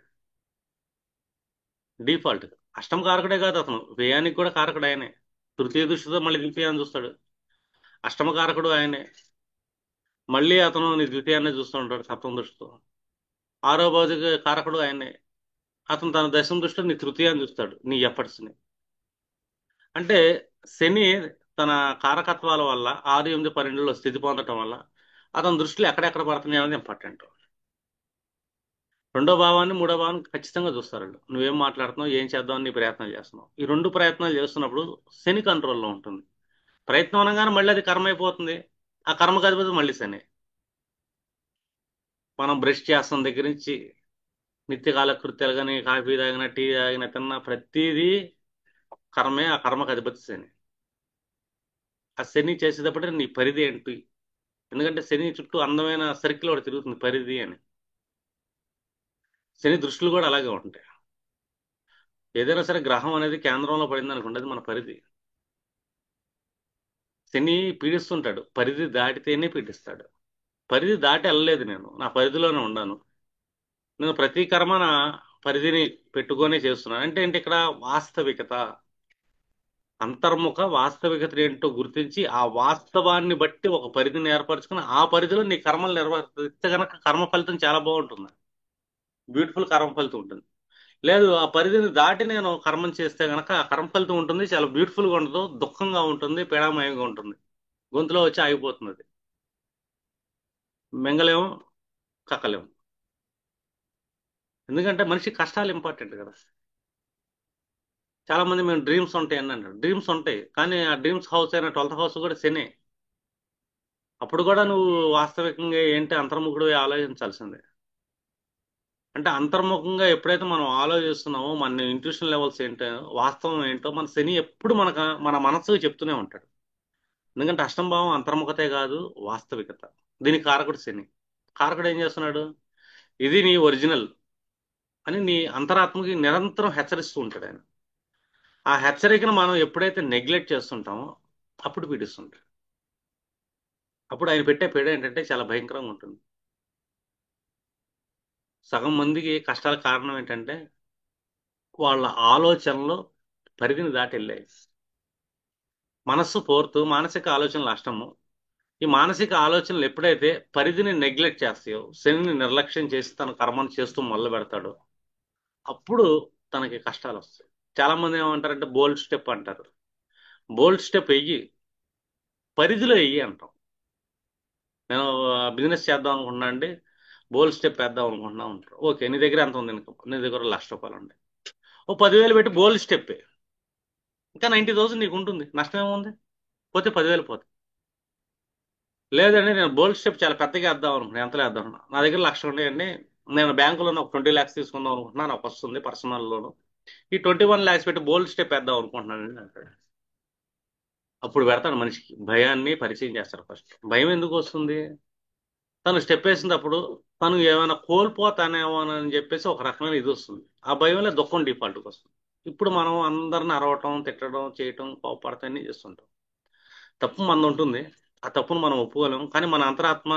A: డిఫాల్ట్. అష్టమ కారకుడే కాదు, అతను వ్యయానికి కూడా కారకుడు ఆయనే. తృతీయ దృష్టితో మళ్ళీ ద్వితీయాన్ని చూస్తాడు. అష్టమ కారకుడు ఆయనే. మళ్ళీ అతను నీ ద్వితీయాన్ని చూస్తూ ఉంటాడు సప్తమ దృష్టితో. ఆరో భౌతిక కారకుడు ఆయనే. అతను తన దశమ దృష్టిలో నీ తృతీయాన్ని చూస్తాడు, నీ ఎఫర్ట్స్ ని. అంటే శని తన కారకత్వాల వల్ల 6, 8, 12లో స్థితి పొందటం వల్ల అతని దృష్టిలో ఎక్కడెక్కడ పడుతున్నాయి అనేది ఇంపార్టెంట్. రెండో భావాన్ని, మూడో భావాన్ని ఖచ్చితంగా చూస్తారు వాళ్ళు. నువ్వేం మాట్లాడుతున్నావు, ఏం చేద్దామని నీ ప్రయత్నం చేస్తున్నావు. ఈ రెండు ప్రయత్నాలు చేస్తున్నప్పుడు శని కంట్రోల్లో ఉంటుంది. ప్రయత్నం అనగానే మళ్ళీ అది కర్మ అయిపోతుంది. ఆ కర్మకు అధిపతి మళ్ళీ శని. మనం బ్రష్ చేస్తున్న దగ్గర నుంచి నిత్యకాల కృత్యాలు కానీ, కాఫీ తాగిన, టీ తాగిన, తిన్న ప్రతిదీ కర్మే. ఆ కర్మకు అధిపతి శని. ఆ శని చేసేటప్పుడు నీ పరిధి ఏంటి. ఎందుకంటే శని చుట్టూ అందమైన సర్కిల్ ఒకటి తిరుగుతుంది, పరిధి అని. శని దృష్టిలు కూడా అలాగే ఉంటాయి. ఏదైనా సరే గ్రహం అనేది కేంద్రంలో పడింది అనుకోండి, అది మన పరిధి. శని పీడిస్తుంటాడు, పరిధి దాటితేనే పీడిస్తాడు. పరిధి దాటి వెళ్ళలేదు, నేను నా పరిధిలోనే ఉన్నాను. నేను ప్రతి కర్మ నా పరిధిని పెట్టుకొనే చేస్తున్నాను. అంటే ఏంటి ఇక్కడ వాస్తవికత, అంతర్ముఖ వాస్తవికత ఏంటో గుర్తించి ఆ వాస్తవాన్ని బట్టి ఒక పరిధిని ఏర్పరచుకుని ఆ పరిధిలో నీ కర్మలు నిర్వర్తిస్తే గనక కర్మ ఫలితం చాలా బాగుంటుంది. బ్యూటిఫుల్ కర్మ ఫలితం ఉంటుంది. లేదు, ఆ పరిధిని దాటి నేను కర్మం చేస్తే గనక ఆ కర్మ ఫలితం ఉంటుంది, చాలా బ్యూటిఫుల్గా ఉండదు, దుఃఖంగా ఉంటుంది, పీడామయంగా ఉంటుంది, గొంతులో వచ్చి ఆగిపోతుంది అది. మింగలేము, కక్కలేము. ఎందుకంటే మనిషి కష్టాలు ఇంపార్టెంట్ కదా. చాలా మంది మేము డ్రీమ్స్ ఉంటాయి అని అంటారు. డ్రీమ్స్ ఉంటాయి, కానీ ఆ డ్రీమ్స్ హౌస్ అయిన 12th హౌస్ కూడా శనే. అప్పుడు కూడా నువ్వు వాస్తవికంగా ఏంటి అంతర్ముఖుడు ఆలోచించాల్సిందే. అంటే అంతర్ముఖంగా ఎప్పుడైతే మనం ఆలోచిస్తున్నామో మన ఇంట్యూషన్ లెవెల్స్ ఏంటో, వాస్తవం ఏంటో మన శని ఎప్పుడు మన మనసుకు చెప్తూనే ఉంటాడు. ఎందుకంటే అష్టం భావం అంతర్ముఖతే కాదు, వాస్తవికత. దీనికి కారకుడు శని. కారకుడు ఏం చేస్తున్నాడు, ఇది నీ ఒరిజినల్ అని నీ అంతరాత్మకి నిరంతరం హెచ్చరిస్తూ ఉంటాడు ఆయన. ఆ హెచ్చరికను మనం ఎప్పుడైతే నెగ్లెక్ట్ చేస్తుంటామో అప్పుడు పీడిస్తుంటాడు. అప్పుడు ఆయన పెట్టే పీడ ఏంటంటే చాలా భయంకరంగా ఉంటుంది. సగం మందికి కష్టాల కారణం ఏంటంటే వాళ్ళ ఆలోచనలో పరిధిని దాటి వెళ్ళాయి. మనస్సు ఫోర్త్, మానసిక ఆలోచనలు అష్టము. ఈ మానసిక ఆలోచనలు ఎప్పుడైతే పరిధిని నెగ్లెక్ట్ చేస్తాయో, శనిని నిర్లక్ష్యం చేసి తన కర్మను చేస్తూ మొదలు పెడతాడో అప్పుడు తనకి కష్టాలు వస్తాయి. చాలా మంది ఏమంటారంటే బోల్డ్ స్టెప్ అంటారు. బోల్డ్ స్టెప్ వెయ్యి, పరిధిలో వెయ్యి అంటాం. నేను బిజినెస్ చేద్దాం అనుకుంటున్నా అండి, బోల్డ్ స్టెప్ వేద్దాం అనుకుంటున్నా ఉంటారు. ఓకే, నీ దగ్గర ఎంత ఉంది ఇన్కమ్, నీ దగ్గర ₹1,00,000 ఉంది. ఓ 10,000 పెట్టి బోల్డ్ స్టెప్, ఇంకా 90,000 నీకు ఉంటుంది, నష్టం ఏముంది, పోతే 10,000 పోతాయి. లేదండి నేను బోల్డ్ స్టెప్ చాలా పెద్దగా వేద్దాం అనుకుంటున్నాను, ఎంత వేద్దాం అనుకున్నా, నా దగ్గర 1,00,000 ఉన్నాయండి, నేను బ్యాంకులో ఒక 20 lakhs తీసుకుందాం అనుకుంటున్నా, నాకు వస్తుంది పర్సనల్ లోను, ఈ 21 lakhs పెట్టి బోల్డ్ స్టెప్ వేద్దాం అనుకుంటున్నానండి అంటాడు. అప్పుడు పెడతాడు మనిషికి భయాన్ని పరిచయం చేస్తారు. ఫస్ట్ భయం ఎందుకు వస్తుంది, తను స్టెప్ వేసినప్పుడు తను ఏమైనా కోల్పోతానేమో అని చెప్పేసి ఒక రకమైన ఇది వస్తుంది. ఆ భయంలో దుఃఖం డిఫాల్ట్కి వస్తుంది. ఇప్పుడు మనం అందరిని అరవటం, తిట్టడం, చేయటం, కోపడటం అన్ని చేస్తుంటాం. తప్పు మనది ఉంటుంది, ఆ తప్పును మనం ఒప్పుకోలేము. కానీ మన అంతరాత్మ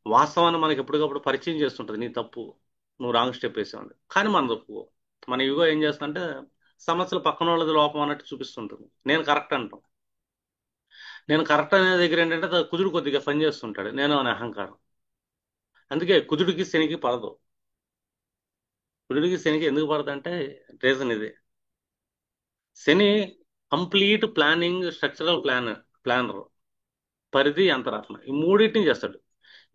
A: వాస్తవాన్ని మనకి ఎప్పటికప్పుడు పరిచయం చేస్తుంటుంది, నీ తప్పు, నువ్వు రాంగ్ స్టెప్ వేసావు. కానీ మనం ఒప్పుకో. మన యుగో ఏం చేస్తుందంటే సమస్యలు పక్కన వాళ్ళది లోపం అన్నట్టు చూపిస్తుంటుంది, నేను కరెక్ట్ అంటాం. నేను కరెక్ట్ అనే దగ్గర ఏంటంటే కుదురు కొద్దిగా పని చేస్తుంటాడు, నేను అనే అహంకారం. అందుకే కుదుడికి శనికి పడదు. కుదుడికి శనికి ఎందుకు పడదు అంటే రీజన్ ఇది. శని కంప్లీట్ ప్లానింగ్, స్ట్రక్చరల్ ప్లానర్, పరిధి, అంతరాత్మ, ఈ మూడింటిని చేస్తాడు.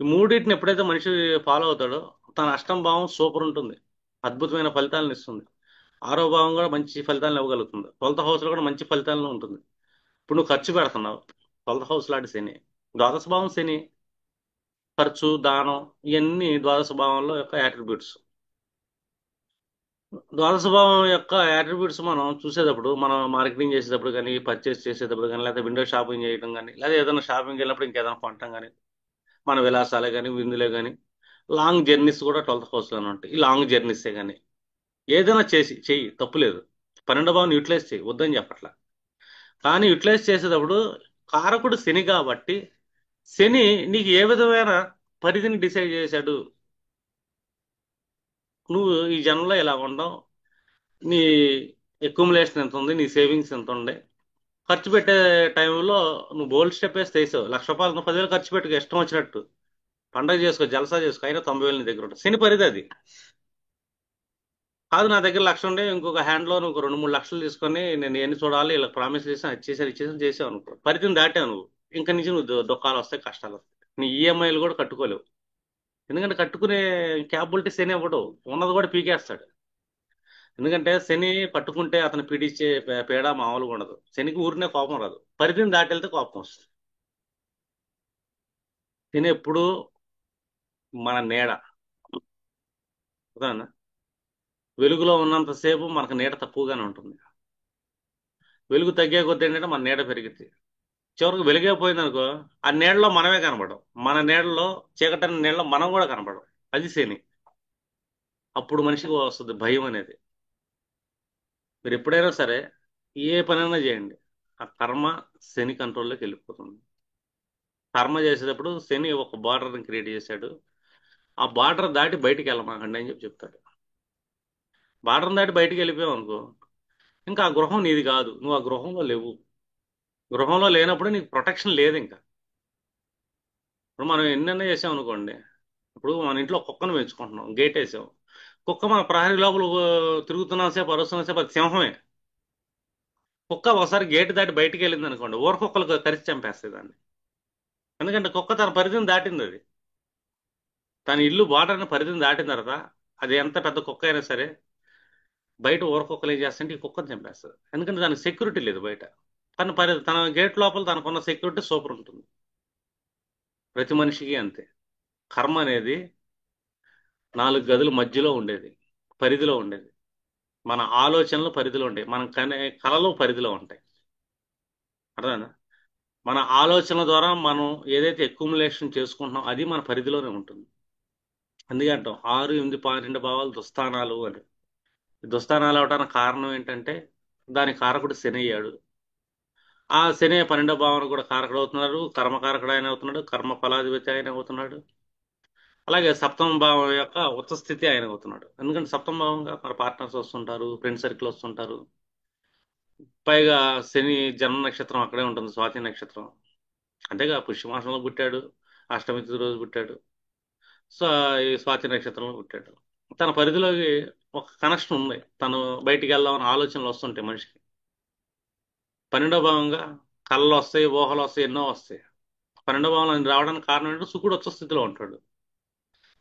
A: ఈ మూడింటిని ఎప్పుడైతే మనిషి ఫాలో అవుతాడో తన అష్టం భావం సూపర్ ఉంటుంది, అద్భుతమైన ఫలితాలను ఇస్తుంది. ఆరో భావం కూడా మంచి ఫలితాలను ఇవ్వగలుగుతుంది. 12th హౌస్ లో కూడా మంచి ఫలితాలను ఉంటుంది. ఇప్పుడు నువ్వు ఖర్చు పెడుతున్నావు, 12th హౌస్ లాంటి శని. ద్వాదశ భావం శని, ఖర్చు, దానం, ఇవన్నీ ద్వాదశ భావంలో యొక్క యాట్రిబ్యూట్స్. ద్వాదశ భావం యొక్క యాట్రిబ్యూట్స్ మనం చూసేటప్పుడు, మనం మార్కెటింగ్ చేసేటప్పుడు కానీ, పర్చేస్ చేసేటప్పుడు కానీ, లేదా విండో షాపింగ్ చేయడం కానీ, లేదా ఏదైనా షాపింగ్ వెళ్ళినప్పుడు ఇంకేదైనా కొనటం కానీ, మన విలాసాలే కానీ, విందులే కానీ, లాంగ్ జర్నీస్ కూడా 12th హౌస్ లోనే ఉంటాయి. ఈ లాంగ్ జర్నీసే కానీ ఏదైనా చెయ్యి, తప్పులేదు. 12వ భావం యూటిలైజ్ చేయి, వద్దని చెప్పట్లా. కానీ యూటిలైజ్ చేసేటప్పుడు కారకుడు శని కాబట్టి, శని నీకు ఏ విధమైన పరిధిని డిసైడ్ చేశాడు. నువ్వు ఈ జన్మలో ఇలా ఉండవు, నీ అక్యుములేషన్ ఎంత ఉంది, నీ సేవింగ్స్ ఎంత ఉంది, ఖర్చు పెట్టే టైంలో నువ్వు బోల్డ్ స్టెప్ వేసి తీసావు. 1,00,000 నువ్వు 10,000 ఖర్చు పెట్టుకో, ఇష్టం వచ్చినట్టు పండగ చేసుకో, జలసా చేసుకో, అయినా 90,000 నీ దగ్గర ఉంటుంది. శని పరిధి అది కాదు. నా దగ్గర 1,00,000 ఉండే, ఇంకొక హ్యాండ్లో నువ్వు 2-3 లక్షలు తీసుకొని నేను ఎన్ని చూడాలి, ఇలా ప్రామిస్ చేసాను, ఇచ్చేసాను చేసావు అనుకో, పరిధిని దాటావు నువ్వు. ఇంకా నుంచి నువ్వు దుఃఖాలు వస్తాయి, కష్టాలు వస్తాయి. నీ ఈఎంఐలు కూడా కట్టుకోలేవు. ఎందుకంటే కట్టుకునే క్యాపబిలిటీ శని ఇవ్వడు, ఉన్నది కూడా పీకేస్తాడు. ఎందుకంటే శని పట్టుకుంటే అతను పీడించే పీడ మామూలుగా ఉండదు. శనికి ఊరినే కోపం రాదు, పరిధిని దాటి వెళ్తే కోపం వస్తుంది. శని ఎప్పుడు మన నీడ, అర్థమైందా? వెలుగులో ఉన్నంతసేపు మనకు నీడ తక్కువగానే ఉంటుంది. వెలుగు తగ్గే కొద్దీ ఏంటంటే మన నీడ పెరిగింది. చివరికి వెలుగే పోయింది అనుకో, ఆ నీడలో మనమే కనపడం, మన నీడలో, చీకటి నీడలో మనం కూడా కనపడం. అది శని. అప్పుడు మనిషికి వస్తుంది భయం అనేది. మీరు ఎప్పుడైనా సరే ఏ పనైనా చేయండి, ఆ కర్మ శని కంట్రోల్లోకి వెళ్ళిపోతుంది. కర్మ చేసేటప్పుడు శని ఒక బార్డర్ని క్రియేట్ చేశాడు. ఆ బార్డర్ దాటి బయటికి వెళ్ళమాకండి అని చెప్తాడు. బార్డర్ దాటి బయటికి వెళ్ళిపోయావు అనుకో, ఇంకా ఆ గృహం నీది కాదు, నువ్వు ఆ గృహంలో లేవు. గృహంలో లేనప్పుడు నీకు ప్రొటెక్షన్ లేదు ఇంకా. ఇప్పుడు మనం ఎన్నెన్న చేసాం అనుకోండి. ఇప్పుడు మన ఇంట్లో కుక్కను పెంచుకుంటున్నాం, గేట్ వేసాం. కుక్క మన ప్రహరీ లోపల తిరుగుతున్నా సేపు, అరుస్తున్న సేపు అది సింహమే. కుక్క ఒకసారి గేట్ దాటి బయటికి వెళ్ళింది అనుకోండి, ఊర కుక్కలకు కరిచి చంపేస్తుంది దాన్ని. ఎందుకంటే కుక్క తన పరిధిని దాటింది అది. తన ఇల్లు బార్డర్ని పరిధిని దాటిన తర్వాత, అది ఎంత పెద్ద కుక్క అయినా సరే, బయట ఊర కుక్కలు ఏం చేస్తుంటే ఈ కుక్కను చంపేస్తుంది. ఎందుకంటే దానికి సెక్యూరిటీ లేదు బయట. తన గేట్ లోపల తనకున్న సెక్యూరిటీ సూపర్ ఉంటుంది. ప్రతి మనిషికి అంతే. కర్మ అనేది 4 గదుల మధ్యలో ఉండేది, పరిధిలో ఉండేది. మన ఆలోచనలు పరిధిలో ఉంటాయి, మనం కనే కళలు పరిధిలో ఉంటాయి. అర్థమైందా? మన ఆలోచనల ద్వారా మనం ఏదైతే అక్యుములేషన్ చేసుకుంటున్నాం అది మన పరిధిలోనే ఉంటుంది. అందుకే అంటాం 6, 8, 12 భావాలు దుస్థానాలు అని. ఈ దుస్థానాలు అవడానికి కారణం ఏంటంటే దాని కారకుడు శని అయ్యాడు. ఆ శని 12వ భావన కూడా కారకుడు అవుతున్నాడు, కర్మకారకుడు ఆయన అవుతున్నాడు, కర్మ ఫలాధిపతి ఆయన అవుతున్నాడు. అలాగే సప్తమ భావం యొక్క ఉచ్చ స్థితి ఆయన అవుతున్నాడు. ఎందుకంటే సప్తమ భావంగా మన పార్ట్నర్స్ వస్తుంటారు, ఫ్రెండ్ సర్కిల్ వస్తుంటారు. పైగా శని జన్మ నక్షత్రం అక్కడే ఉంటుంది, స్వాతి నక్షత్రం. అంతేగా పుష్యమాసంలో పుట్టాడు, అష్టమి తిథి రోజు పుట్టాడు, సో ఈ స్వాతి నక్షత్రంలో పుట్టాడు. తన పరిధిలోకి ఒక కనెక్షన్ ఉంది, తను బయటికి వెళ్దామని ఆలోచనలు వస్తుంటాయి మనిషికి. 12వ భావంగా కళ్ళు వస్తాయి, ఊహలు వస్తాయి, ఎన్నో వస్తాయి. 12వ భావంలో రావడానికి కారణం ఏంటంటే శుకుడు ఉచ్చ స్థితిలో ఉంటాడు.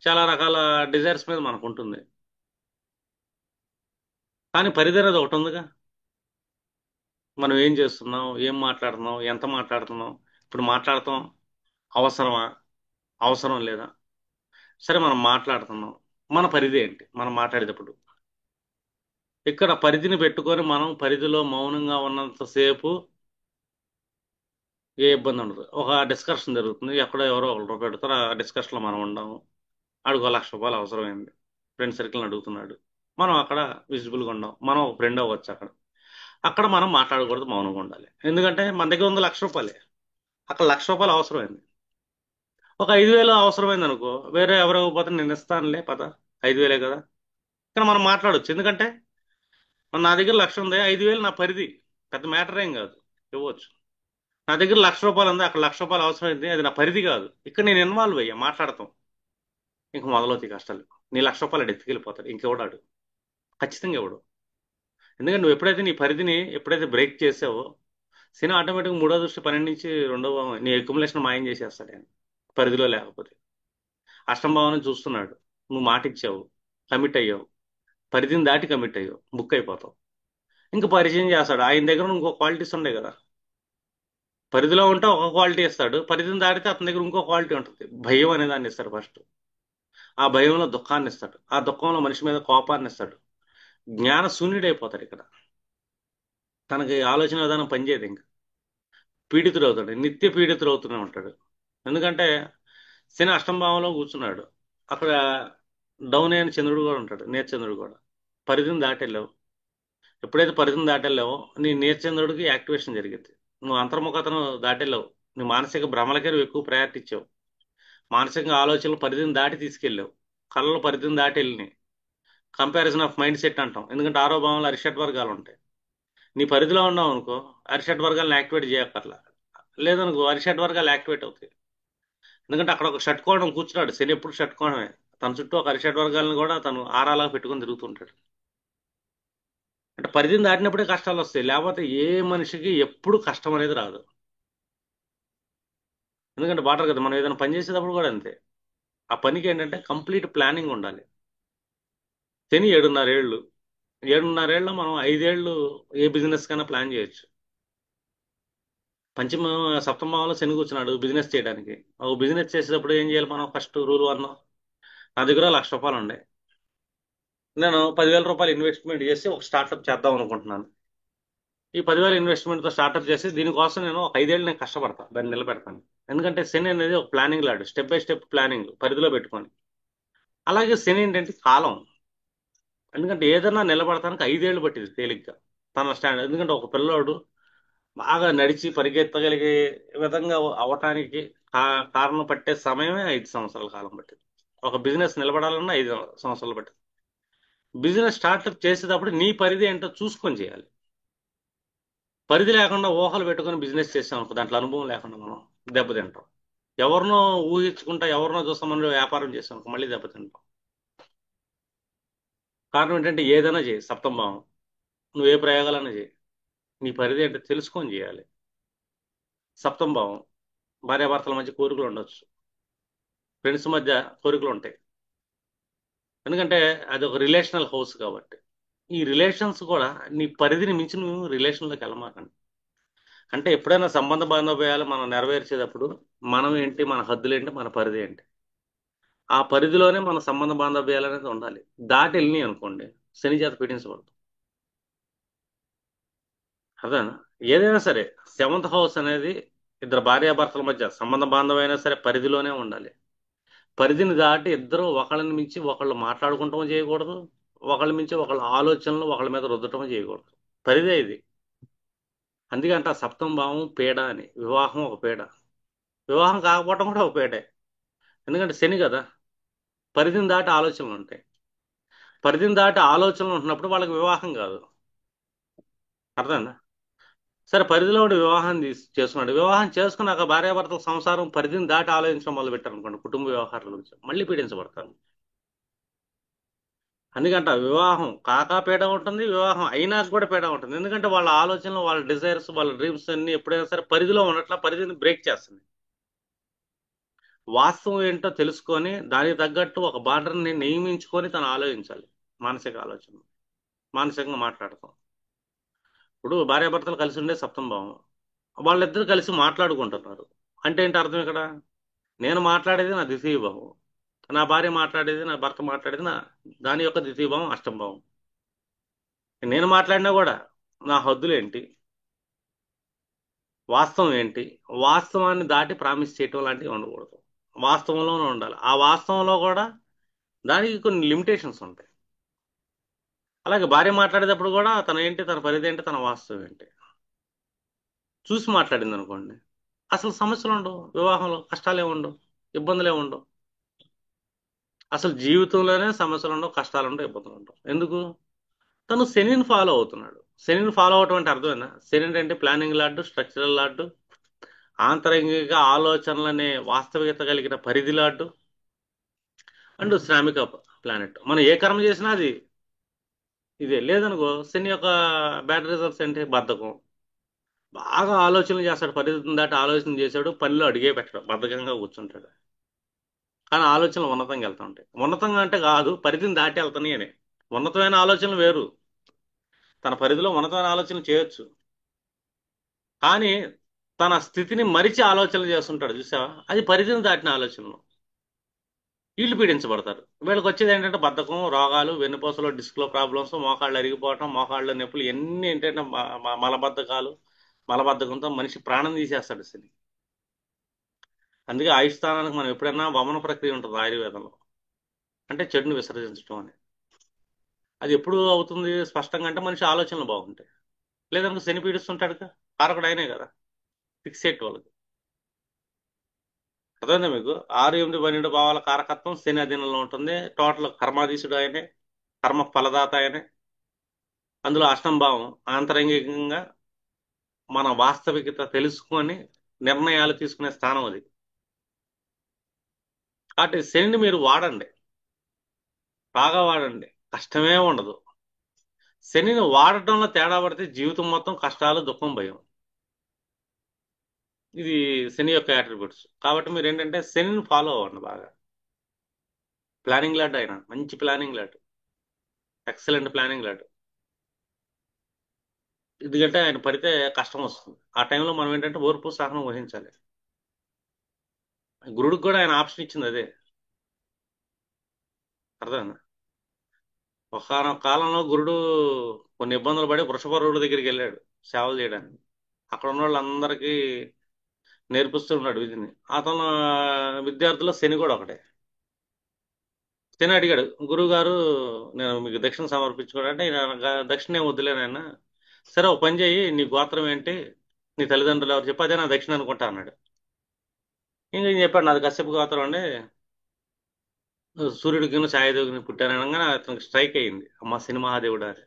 A: చాలా రకాల డిజైర్స్ మీద మనకు ఉంటుంది. కానీ పరిధి అనేది ఒకటి ఉందిగా. మనం ఏం చేస్తున్నాం, ఏం మాట్లాడుతున్నాం, ఎంత మాట్లాడుతున్నాం, ఇప్పుడు మాట్లాడతాం అవసరమా, అవసరం లేదా, సరే మనం మాట్లాడుతున్నాం, మన పరిధి ఏంటి మనం మాట్లాడేటప్పుడు. ఇక్కడ పరిధిని పెట్టుకొని మనం పరిధిలో మౌనంగా ఉన్నంతసేపు ఏ ఇబ్బంది ఉండదు. ఒక డిస్కషన్ జరుగుతుంది, ఎక్కడో ఎవరో ఒకరు పెడతారు, ఆ డిస్కషన్లో మనం ఉండము. ఆడికి 1,00,000 అవసరమైంది, ఫ్రెండ్ సర్కిల్ని అడుగుతున్నాడు, మనం అక్కడ విజిబుల్గా ఉండం, మనం ఒక ఫ్రెండ్ అవ్వచ్చు అక్కడ. అక్కడ మనం మాట్లాడకూడదు, మౌనంగా ఉండాలి. ఎందుకంటే మన దగ్గర ఉంది ₹1,00,000, అక్కడ ₹1,00,000 అవసరమైంది. ఒక 5,000 అవసరమైంది అనుకో, వేరే ఎవరో పోతే నేను ఇస్తానులే పద, 5,000 కదా, ఇక్కడ మనం మాట్లాడొచ్చు. ఎందుకంటే నా దగ్గర 1,00,000 ఉంది, 5,000 నా పరిధి, పెద్ద మ్యాటర్ ఏం కాదు, ఇవ్వచ్చు. నా దగ్గర ₹1,00,000 ఉంది, అక్కడ ₹1,00,000 అవసరమైంది, అది నా పరిధి కాదు. ఇక్కడ నేను ఇన్వాల్వ్ అయ్యా మాట్లాడతాం, ఇంక మొదలవుతాయి కష్టాలు. నీ ₹1,00,000 ఎత్తుకెళ్ళిపోతాడు, ఇంకెవడాడు? ఖచ్చితంగా ఎవడు. ఎందుకంటే నువ్వు ఎప్పుడైతే నీ పరిధిని ఎప్పుడైతే బ్రేక్ చేసావో, శని ఆటోమేటిక్గా మూడో దృష్టి 12 నుంచి రెండవ నీ అక్యుములేషన్ మాయం చేసేస్తాడు ఆయన, పరిధిలో లేకపోతే. అష్టమ భావన చూస్తున్నాడు, నువ్వు మాట ఇచ్చావు, కమిట్ అయ్యావు, పరిధిని దాటి కమిట్ అయ్యావు, బుక్ అయిపోతావు. ఇంకా పరిచయం చేస్తాడు. ఆయన దగ్గర ఇంకో క్వాలిటీస్ ఉండే కదా. పరిధిలో ఉంటే ఒక క్వాలిటీ ఇస్తాడు, పరిధిని దాటితే అతని దగ్గర ఇంకో క్వాలిటీ ఉంటుంది. భయం అనే దాన్ని ఇస్తాడు ఫస్ట్. ఆ భయంలో దుఃఖాన్ని ఇస్తాడు, ఆ దుఃఖంలో మనిషి మీద కోపాన్ని ఇస్తాడు. జ్ఞాన శూన్యుడైపోతాడు ఇక్కడ. తనకి ఆలోచన విధానం పనిచేయదు, ఇంకా పీడితుడు అవుతాడు, నిత్య పీడితుడు అవుతూనే ఉంటాడు. ఎందుకంటే శని అష్టమ భావంలో కూర్చున్నాడు, అక్కడ డౌన్ అయిన చంద్రుడు కూడా ఉంటాడు, నీచంద్రుడు కూడా. పరిధిని దాటెళ్ళావు. ఎప్పుడైతే పరిధిని దాటెళ్ళావో నీ నీచంద్రుడికి యాక్టివేషన్ జరిగింది. నువ్వు అంతర్ముఖతను దాటెళ్ళావు, నువ్వు మానసిక భ్రమలకే నువ్వు ఎక్కువ ప్రయారిటీ ఇచ్చావు. మానసిక ఆలోచనలు పరిధిని దాటి తీసుకెళ్ళావు, కళ్ళలో పరిధిని దాటి వెళ్ళినాయి. కంపారిజన్ ఆఫ్ మైండ్ సెట్ అంటాం, ఎందుకంటే ఆరో భావంలో అరిషడ్ వర్గాలు ఉంటాయి. నీ పరిధిలో ఉన్నావు అనుకో, అరిషడ్ వర్గాలను యాక్టివేట్ చేయక్కర్లా. లేదనుకో అరిషడ్ వర్గాలు యాక్టివేట్ అవుతాయి. ఎందుకంటే అక్కడ ఒక షట్కోణం కూర్చున్నాడు, శని ఎప్పుడు షట్కోణమే. తన చుట్టూ ఒక అరిషడ్ వర్గాలను కూడా తను ఆరాలా పెట్టుకొని తిరుగుతుంటాడు. అంటే పరిధిని దాటినప్పుడే కష్టాలు వస్తాయి, లేకపోతే ఏ మనిషికి ఎప్పుడు కష్టం అనేది రాదు. ఎందుకంటే బాటర్ కదా, మనం ఏదైనా పని చేసేటప్పుడు కూడా అంతే. ఆ పనికి ఏంటంటే కంప్లీట్ ప్లానింగ్ ఉండాలి. శని 7.5 ఏళ్ళు, 7.5 ఏళ్ళలో మనం 5 ఏళ్ళు ఏ బిజినెస్ కైనా ప్లాన్ చేయొచ్చు. పంచమ సప్తమంలో శని కూర్చున్నాడు బిజినెస్ చేయడానికి. ఒక బిజినెస్ చేసేటప్పుడు ఏం చేయాలి మనం? ఫస్ట్ రూల్ 1, నా దగ్గర ₹1,00,000 ఉండే, నేను ₹10,000 ఇన్వెస్ట్మెంట్ చేసి ఒక స్టార్ట్అప్ చేద్దాం అనుకుంటున్నాను. ఈ 10,000 ఇన్వెస్ట్మెంట్తో స్టార్ట్అప్ చేసి దీనికోసం నేను ఒక 5 ఏళ్ళు నేను కష్టపడతాను, దాన్ని నిలబెడతాను. ఎందుకంటే శని అనేది ఒక ప్లానింగ్ లాడు, స్టెప్ బై స్టెప్ ప్లానింగ్ పరిధిలో పెట్టుకొని. అలాగే శని ఏంటంటే కాలం. ఎందుకంటే ఏదైనా నిలబడటానికి 5 ఏళ్ళు పట్టింది తేలిగ్గా తన స్టాండ్. ఎందుకంటే ఒక పిల్లోడు బాగా నడిచి పరిగెత్తగలిగే విధంగా అవటానికి కారణం పట్టే సమయమే 5 సంవత్సరాల కాలం పట్టింది. ఒక బిజినెస్ నిలబడాలన్నా 5 సంవత్సరాలు పట్టింది. బిజినెస్ స్టార్ట్అప్ చేసేటప్పుడు నీ పరిధి ఏంటో చూసుకొని చేయాలి. పరిధి లేకుండా ఊహలు పెట్టుకొని బిజినెస్ చేసాం అనుకో, దాంట్లో అనుభవం లేకుండా మనం దెబ్బతింటాం. ఎవరినో ఊహించుకుంటా, ఎవరినో చూస్తాం, మనం వ్యాపారం చేసాం అనుకో, మళ్ళీ దెబ్బతింటాం. కారణం ఏంటంటే ఏదైనా చేయి సప్తమ భావం, నువ్వు ఏ ప్రయోగాలన్నా చేయి, నీ పరిధి ఏంటో తెలుసుకొని చేయాలి. సప్తమ భావం, భార్యాభర్తల మధ్య కోరికలు ఉండొచ్చు, ఫ్రెండ్స్ మధ్య కోరికలు ఉంటాయి. ఎందుకంటే అది ఒక రిలేషనల్ హౌస్ కాబట్టి. ఈ రిలేషన్స్ కూడా నీ పరిధిని మించి నువ్వు రిలేషన్లోకి వెళ్ళమాకండి. అంటే ఎప్పుడైనా సంబంధ బాంధవ్యాలు మనం నెరవేర్చేటప్పుడు మనం ఏంటి, మన హద్దులు ఏంటి, మన పరిధి ఏంటి, ఆ పరిధిలోనే మన సంబంధ బాంధవ్యాలు అనేది ఉండాలి. దాటి వెళ్ళినాయి అనుకోండి, శని చేత పీడించబడదు. అదేనా? ఏదైనా సరే సెవెంత్ హౌస్ అనేది ఇద్దరు భార్యాభర్తల మధ్య సంబంధ బాంధవ్యం అయినా సరే పరిధిలోనే ఉండాలి. పరిధిని దాటి ఇద్దరు ఒకళ్ళని మించి ఒకళ్ళు మాట్లాడుకుంటామో చేయకూడదు, ఒకళ్ళ మించి ఒకళ్ళ ఆలోచనలు ఒకళ్ళ మీద రుద్దటం చేయకూడదు. పరిధే ఇది. అందుకే అంట సప్తమ భావం పీడ అని. వివాహం ఒక పీడ, వివాహం కాకపోవటం కూడా ఒక పీడే. ఎందుకంటే శని కదా, పరిధిని దాటి ఆలోచనలు ఉంటాయి. పరిధిని దాటి ఆలోచనలు ఉంటున్నప్పుడు వాళ్ళకి వివాహం కాదు. అర్థమైందా? సరే, పరిధిలో ఉండి వివాహం చేసుకున్నాడు, వివాహం చేసుకున్నాక భార్యాభర్తల సంసారం పరిధిని దాటి ఆలోచించడం మొదలు పెట్టారు అనుకోండి, కుటుంబ వ్యవహారాల గురించి మళ్ళీ పీడించబడతారు. అందుకంట వివాహం కాకా పీడ ఉంటుంది, వివాహం అయినాక కూడా పీడ ఉంటుంది. ఎందుకంటే వాళ్ళ ఆలోచనలు, వాళ్ళ డిజైర్స్, వాళ్ళ డ్రీమ్స్ అన్ని ఎప్పుడైనా సరే పరిధిలో ఉన్నట్ల పరిధిని బ్రేక్ చేస్తుంది. వాస్తవం ఏంటో తెలుసుకొని దానికి తగ్గట్టు ఒక బార్డర్ని నియమించుకొని తను ఆలోచించాలి. మానసిక ఆలోచన, మానసికంగా మాట్లాడతాం. ఇప్పుడు భార్యాభర్తలు కలిసి ఉండే సప్తమ భావం, వాళ్ళిద్దరు కలిసి మాట్లాడుకుంటున్నారు అంటే ఏంటి అర్థం ఇక్కడ? నేను మాట్లాడేది నా ద్వితీయ భావం, నా భార్య మాట్లాడేది, నా భర్త మాట్లాడేది దాని యొక్క ద్వితీయ భావం అష్టమ భావం. నేను మాట్లాడినా కూడా నా హద్దులు ఏంటి, వాస్తవం ఏంటి, వాస్తవాన్ని దాటి ప్రామిస్ చేయటం లాంటివి ఉండకూడదు. వాస్తవంలోనే ఉండాలి. ఆ వాస్తవంలో కూడా దానికి కొన్ని లిమిటేషన్స్ ఉంటాయి. అలాగే భార్య మాట్లాడేటప్పుడు కూడా తన ఏంటి, తన పరిధి ఏంటి, తన వాస్తవం ఏంటి చూసి మాట్లాడింది అనుకోండి, అసలు సమస్యలు ఉండవు, వివాహంలో కష్టాలే ఉండవు, ఇబ్బందులే ఉండవు. అసలు జీవితంలోనే సమస్యలు ఉండవు, కష్టాలు ఉండవు, ఇబ్బందులు ఉండవు. ఎందుకు? తను శనిని ఫాలో అవుతున్నాడు. శనిని ఫాలో అవటం అంటే అర్థమైందా? శని అంటే ప్లానింగ్ లాడ్డు, స్ట్రక్చరల్ లాడ్డు, ఆంతరంగిక ఆలోచనలనే వాస్తవికత కలిగిన పరిధిలాటు అండ్ శ్రామిక ప్లానెట్. మనం ఏ కర్మ చేసినా అది ఇదే. లేదనుకో శని యొక్క బ్యాడ్ రిజల్ట్స్ అంటే బద్ధకం. బాగా ఆలోచనలు చేస్తాడు, పరిధిని దాటి ఆలోచన చేశాడు, పనిలో అడిగే పెట్టడు, బద్ధకంగా కూర్చుంటాడు. కానీ ఆలోచనలు ఉన్నతంగా వెళ్తా ఉంటాయి. ఉన్నతంగా అంటే కాదు, పరిధిని దాటి వెళ్తాయి అని. ఉన్నతమైన ఆలోచనలు వేరు, తన పరిధిలో ఉన్నతమైన ఆలోచనలు చేయొచ్చు. కానీ తన స్థితిని మరిచి ఆలోచనలు చేస్తుంటాడు చూసావా, అది పరిధిని దాటిన ఆలోచనలు. వీళ్ళు పీడించబడతారు. వీళ్ళకి వచ్చేది ఏంటంటే బద్ధకం, రోగాలు, వెన్నుపూసలో డిస్క్లో ప్రాబ్లమ్స్, మోకాళ్ళు అరిగిపోవటం, మోకాళ్ళ నొప్పులు, ఎన్ని ఏంటంటే మలబద్ధకాలు. మలబద్ధకంతో మనిషి ప్రాణం తీసేస్తాడు శని. అందుకే ఆయుష్ స్థానానికి మనం ఎప్పుడైనా వమన ప్రక్రియ ఉంటుంది ఆయుర్వేదంలో, అంటే చెడుని విసర్జించడం అని. అది ఎప్పుడు అవుతుంది స్పష్టంగా అంటే మనిషి ఆలోచనలు బాగుంటాయి. లేదనుకో శని పీడిస్తుంటాడు కదా, కారకుడు ఆయనే కదా, ఫిక్సేట్ వాళ్ళకి. అర్థమైందా మీకు? 6, 8, 12 భావాల కారకత్వం శని అధీనంలో ఉంటుంది. టోటల్ కర్మాధీశుడు ఆయనే, కర్మ ఫలదాత ఆయనే. అందులో అష్టం భావం ఆంతరంగికంగా మన వాస్తవికత తెలుసుకొని నిర్ణయాలు తీసుకునే స్థానం అది. కాబట్టి శనిని మీరు వాడండి, బాగా వాడండి, కష్టమే ఉండదు. శనిని వాడటంలో తేడా పడితే జీవితం మొత్తం కష్టాలు, దుఃఖం, భయం. ఇది శని యొక్క యాట్రిబ్యూట్స్. కాబట్టి మీరు ఏంటంటే శనిని ఫాలో అవ్వండి బాగా. ప్లానింగ్ లాడ్ ఆయన, మంచి planning lord, excellent planning lord. ఎందుకంటే ఆయన పడితే కష్టం వస్తుంది. ఆ టైంలో మనం ఏంటంటే ఓర్పు సహనం వహించాలి. గురుడికి కూడా ఆయన ఆప్షన్ ఇచ్చింది అదే. అర్థమైందా? ఒకనొక కాలంలో గురుడు కొన్ని ఇబ్బందులు పడి వృషభరుడు దగ్గరికి వెళ్ళాడు సేవలు చేయడానికి. అక్కడ ఉన్న వాళ్ళందరికీ నేర్పిస్తూ ఉన్నాడు విధిని. అతను విద్యార్థుల్లో శని కూడా ఒకటే. శని అడిగాడు, గురువు గారు నేను మీకు దక్షిణ సమర్పించుకోవాలంటే, దక్షిణ ఏం వద్దులేనైనా, సరే ఒక పని చెయ్యి, నీ గోత్రం ఏంటి, నీ తల్లిదండ్రులు ఎవరు చెప్పి, అదే నా దక్షిణ అనుకుంటా అన్నాడు. ఇంకా ఈయన చెప్పాడు, నాది కశ్యప గోత్రం అండి, సూర్యుడికి ఛాయాదేవికి పుట్టాను అనగానే అతనికి స్ట్రైక్ అయ్యింది, అమ్మ శని మహాదేవుడు అని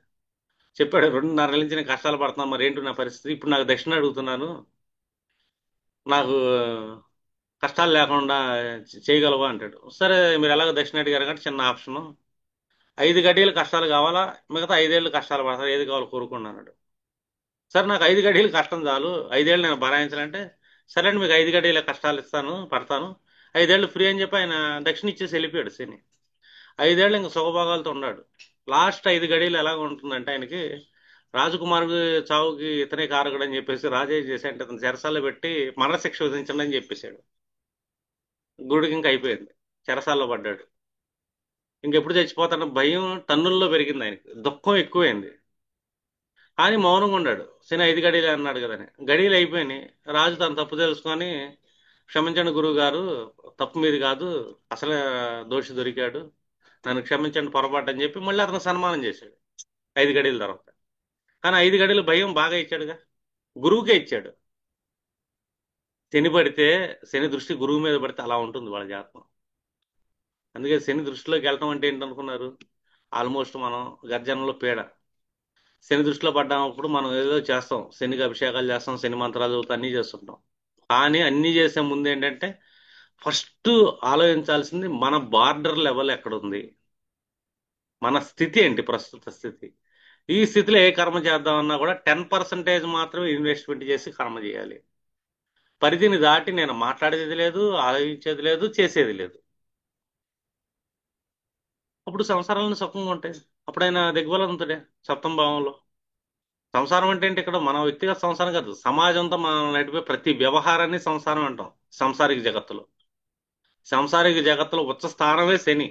A: చెప్పాడు. 2.5 నుంచి నేను కష్టాలు పడుతున్నాను, మరి ఏంటి నా పరిస్థితి, ఇప్పుడు నాకు దక్షిణ అడుగుతున్నాను, నాకు కష్టాలు లేకుండా చేయగలవా అంటాడు. సరే మీరు ఎలాగో దక్షిణ అడిగారు కాబట్టి చిన్న ఆప్షను, 5 గడియలు కష్టాలు కావాలా, మిగతా 5 ఏళ్ళు కష్టాలు పడతారు, ఏది కావాలో కోరుకున్నాను అన్నాడు. సరే నాకు 5 గడియలు కష్టం చాలు, 5 ఏళ్ళు నేను భరాయించాలంటే, సరే అండి మీకు 5 గడియల కష్టాలు ఇస్తాను, పడతాను, 5 ఏళ్ళు ఫ్రీ అని చెప్పి ఆయన దక్షిణ ఇచ్చేసి వెళ్ళిపోయాడు శని. 5 ఏళ్ళు ఇంకా సుఖభోగాలతో ఉన్నాడు. లాస్ట్ 5 గడియలు ఎలాగ ఉంటుందంటే ఆయనకి, రాజకుమారుడు చావుకి ఇతనే కారకుడు అని చెప్పేసి రాజు ఏం చేసి అంటే అతను చెరసాల్లో పెట్టి మరణశిక్ష విధించండి అని చెప్పేశాడు. గుడికి ఇంకా అయిపోయింది, చెరసాల్లో పడ్డాడు. ఇంకెప్పుడు చచ్చిపోతాడన్న భయం టన్నుల్లో పెరిగింది ఆయనకి, దుఃఖం ఎక్కువైంది. కానీ మౌనంగా ఉన్నాడు. శని 5 గడియలు అన్నాడు కదని. గడియలు అయిపోయినాయి. రాజు తన తప్పు తెలుసుకొని, క్షమించండి గురువు గారు, తప్పు మీది కాదు, అసలే దోషి దొరికాడు, నన్ను క్షమించండి పొరపాటు అని చెప్పి మళ్ళీ అతను సన్మానం చేశాడు 5 గడియల తర్వాత. కానీ 5 గడియలు భయం బాగా ఇచ్చాడుగా, గురువుకే ఇచ్చాడు. శని పడితే, శని దృష్టి గురువు మీద పడితే అలా ఉంటుంది వాళ్ళ జాతకం. అందుకే శని దృష్టిలోకి వెళ్ళటం అంటే ఏంటనుకున్నారు, ఆల్మోస్ట్ మనం గర్జనలో పీడ. శని దృష్టిలో పడ్డప్పుడు మనం ఏదో చేస్తాం, శనికి అభిషేకాలు చేస్తాం, శని మంత్రాలు చదువుతాం, అన్నీ చేస్తుంటాం. కానీ అన్నీ చేసే ముందు ఏంటంటే ఫస్ట్ ఆలోచించాల్సింది మన బార్డర్ లెవెల్ ఎక్కడుంది, మన స్థితి ఏంటి, ప్రస్తుత స్థితి. ఈ స్థితిలో ఏ కర్మ చేద్దామన్నా కూడా 10% మాత్రమే ఇన్వెస్ట్మెంట్ చేసి కర్మ చేయాలి. పరిధిని దాటి నేను మాట్లాడేది లేదు, ఆలోచించేది లేదు, చేసేది లేదు. అప్పుడు సంసారాలను సుఖంగా ఉంటాయి. అప్పుడైనా దిగ్బలవంతుడే సప్తమ భావంలో. సంసారం అంటే ఏంటి, ఇక్కడ మన వ్యక్తిగత సంసారం కాదు, సమాజంతో మనం నడిపే ప్రతి వ్యవహారాన్ని సంసారం అంటాం. సంసారిక జగత్తులో, సాంసారిక జగత్తులో ఉచ్చ స్థానమే శని.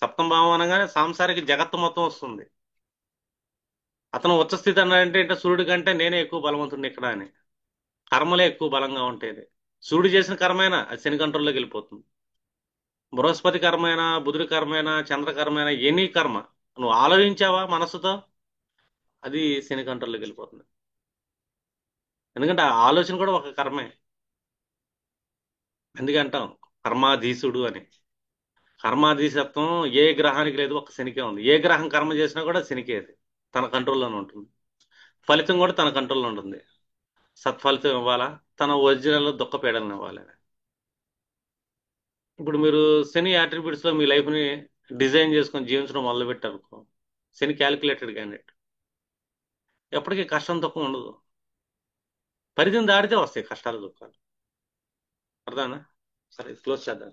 A: సప్తమ భావం అనగానే సాంసారిక జగత్తు మొత్తం వస్తుంది. అతను ఉచ్చ స్థితి అన్నాడంటే ఏంటంటే సూర్యుడి కంటే నేనే ఎక్కువ బలవంతుడిని ఇక్కడ అని. కర్మలే ఎక్కువ బలంగా ఉంటాయి. సూర్యుడు చేసిన కర్మైనా అది శని కంట్రోల్లోకి వెళ్ళిపోతుంది. బృహస్పతి కర్మైనా, బుధుడి కర్మైనా, చంద్ర కర్మైనా, ఎనీ కర్మ నువ్వు ఆలోచించావా మనసుతో, అది శని కంట్రోల్లోకి వెళ్ళిపోతుంది. ఎందుకంటే ఆ ఆలోచన కూడా ఒక కర్మే. ఎందుకంటాం కర్మాధీసుడు అని. కర్మాధీశత్వం ఏ గ్రహానికి లేదు, ఒక శనికే ఉంది. ఏ గ్రహం కర్మ చేసినా కూడా శనికే అది, తన కంట్రోల్లోనే ఉంటుంది. ఫలితం కూడా తన కంట్రోల్లో ఉంటుంది. సత్ఫలితం ఇవ్వాలా, తన ఒరిజినల్ దుఃఖ పీడలను ఇవ్వాలి. ఇప్పుడు మీరు శని attributes లో మీ లైఫ్ ని డిజైన్ చేసుకొని జీవించడం మొదలు పెట్టారు. శని క్యాలిక్యులేటెడ్ క్యాండిడేట్, ఎప్పటికీ కష్టం దుఃఖం ఉండదు. పరిధిని దాటితే వస్తాయి కష్టాలు దుఃఖాలు. అర్థమా? సరే, క్లోజ్ చేద్దాం.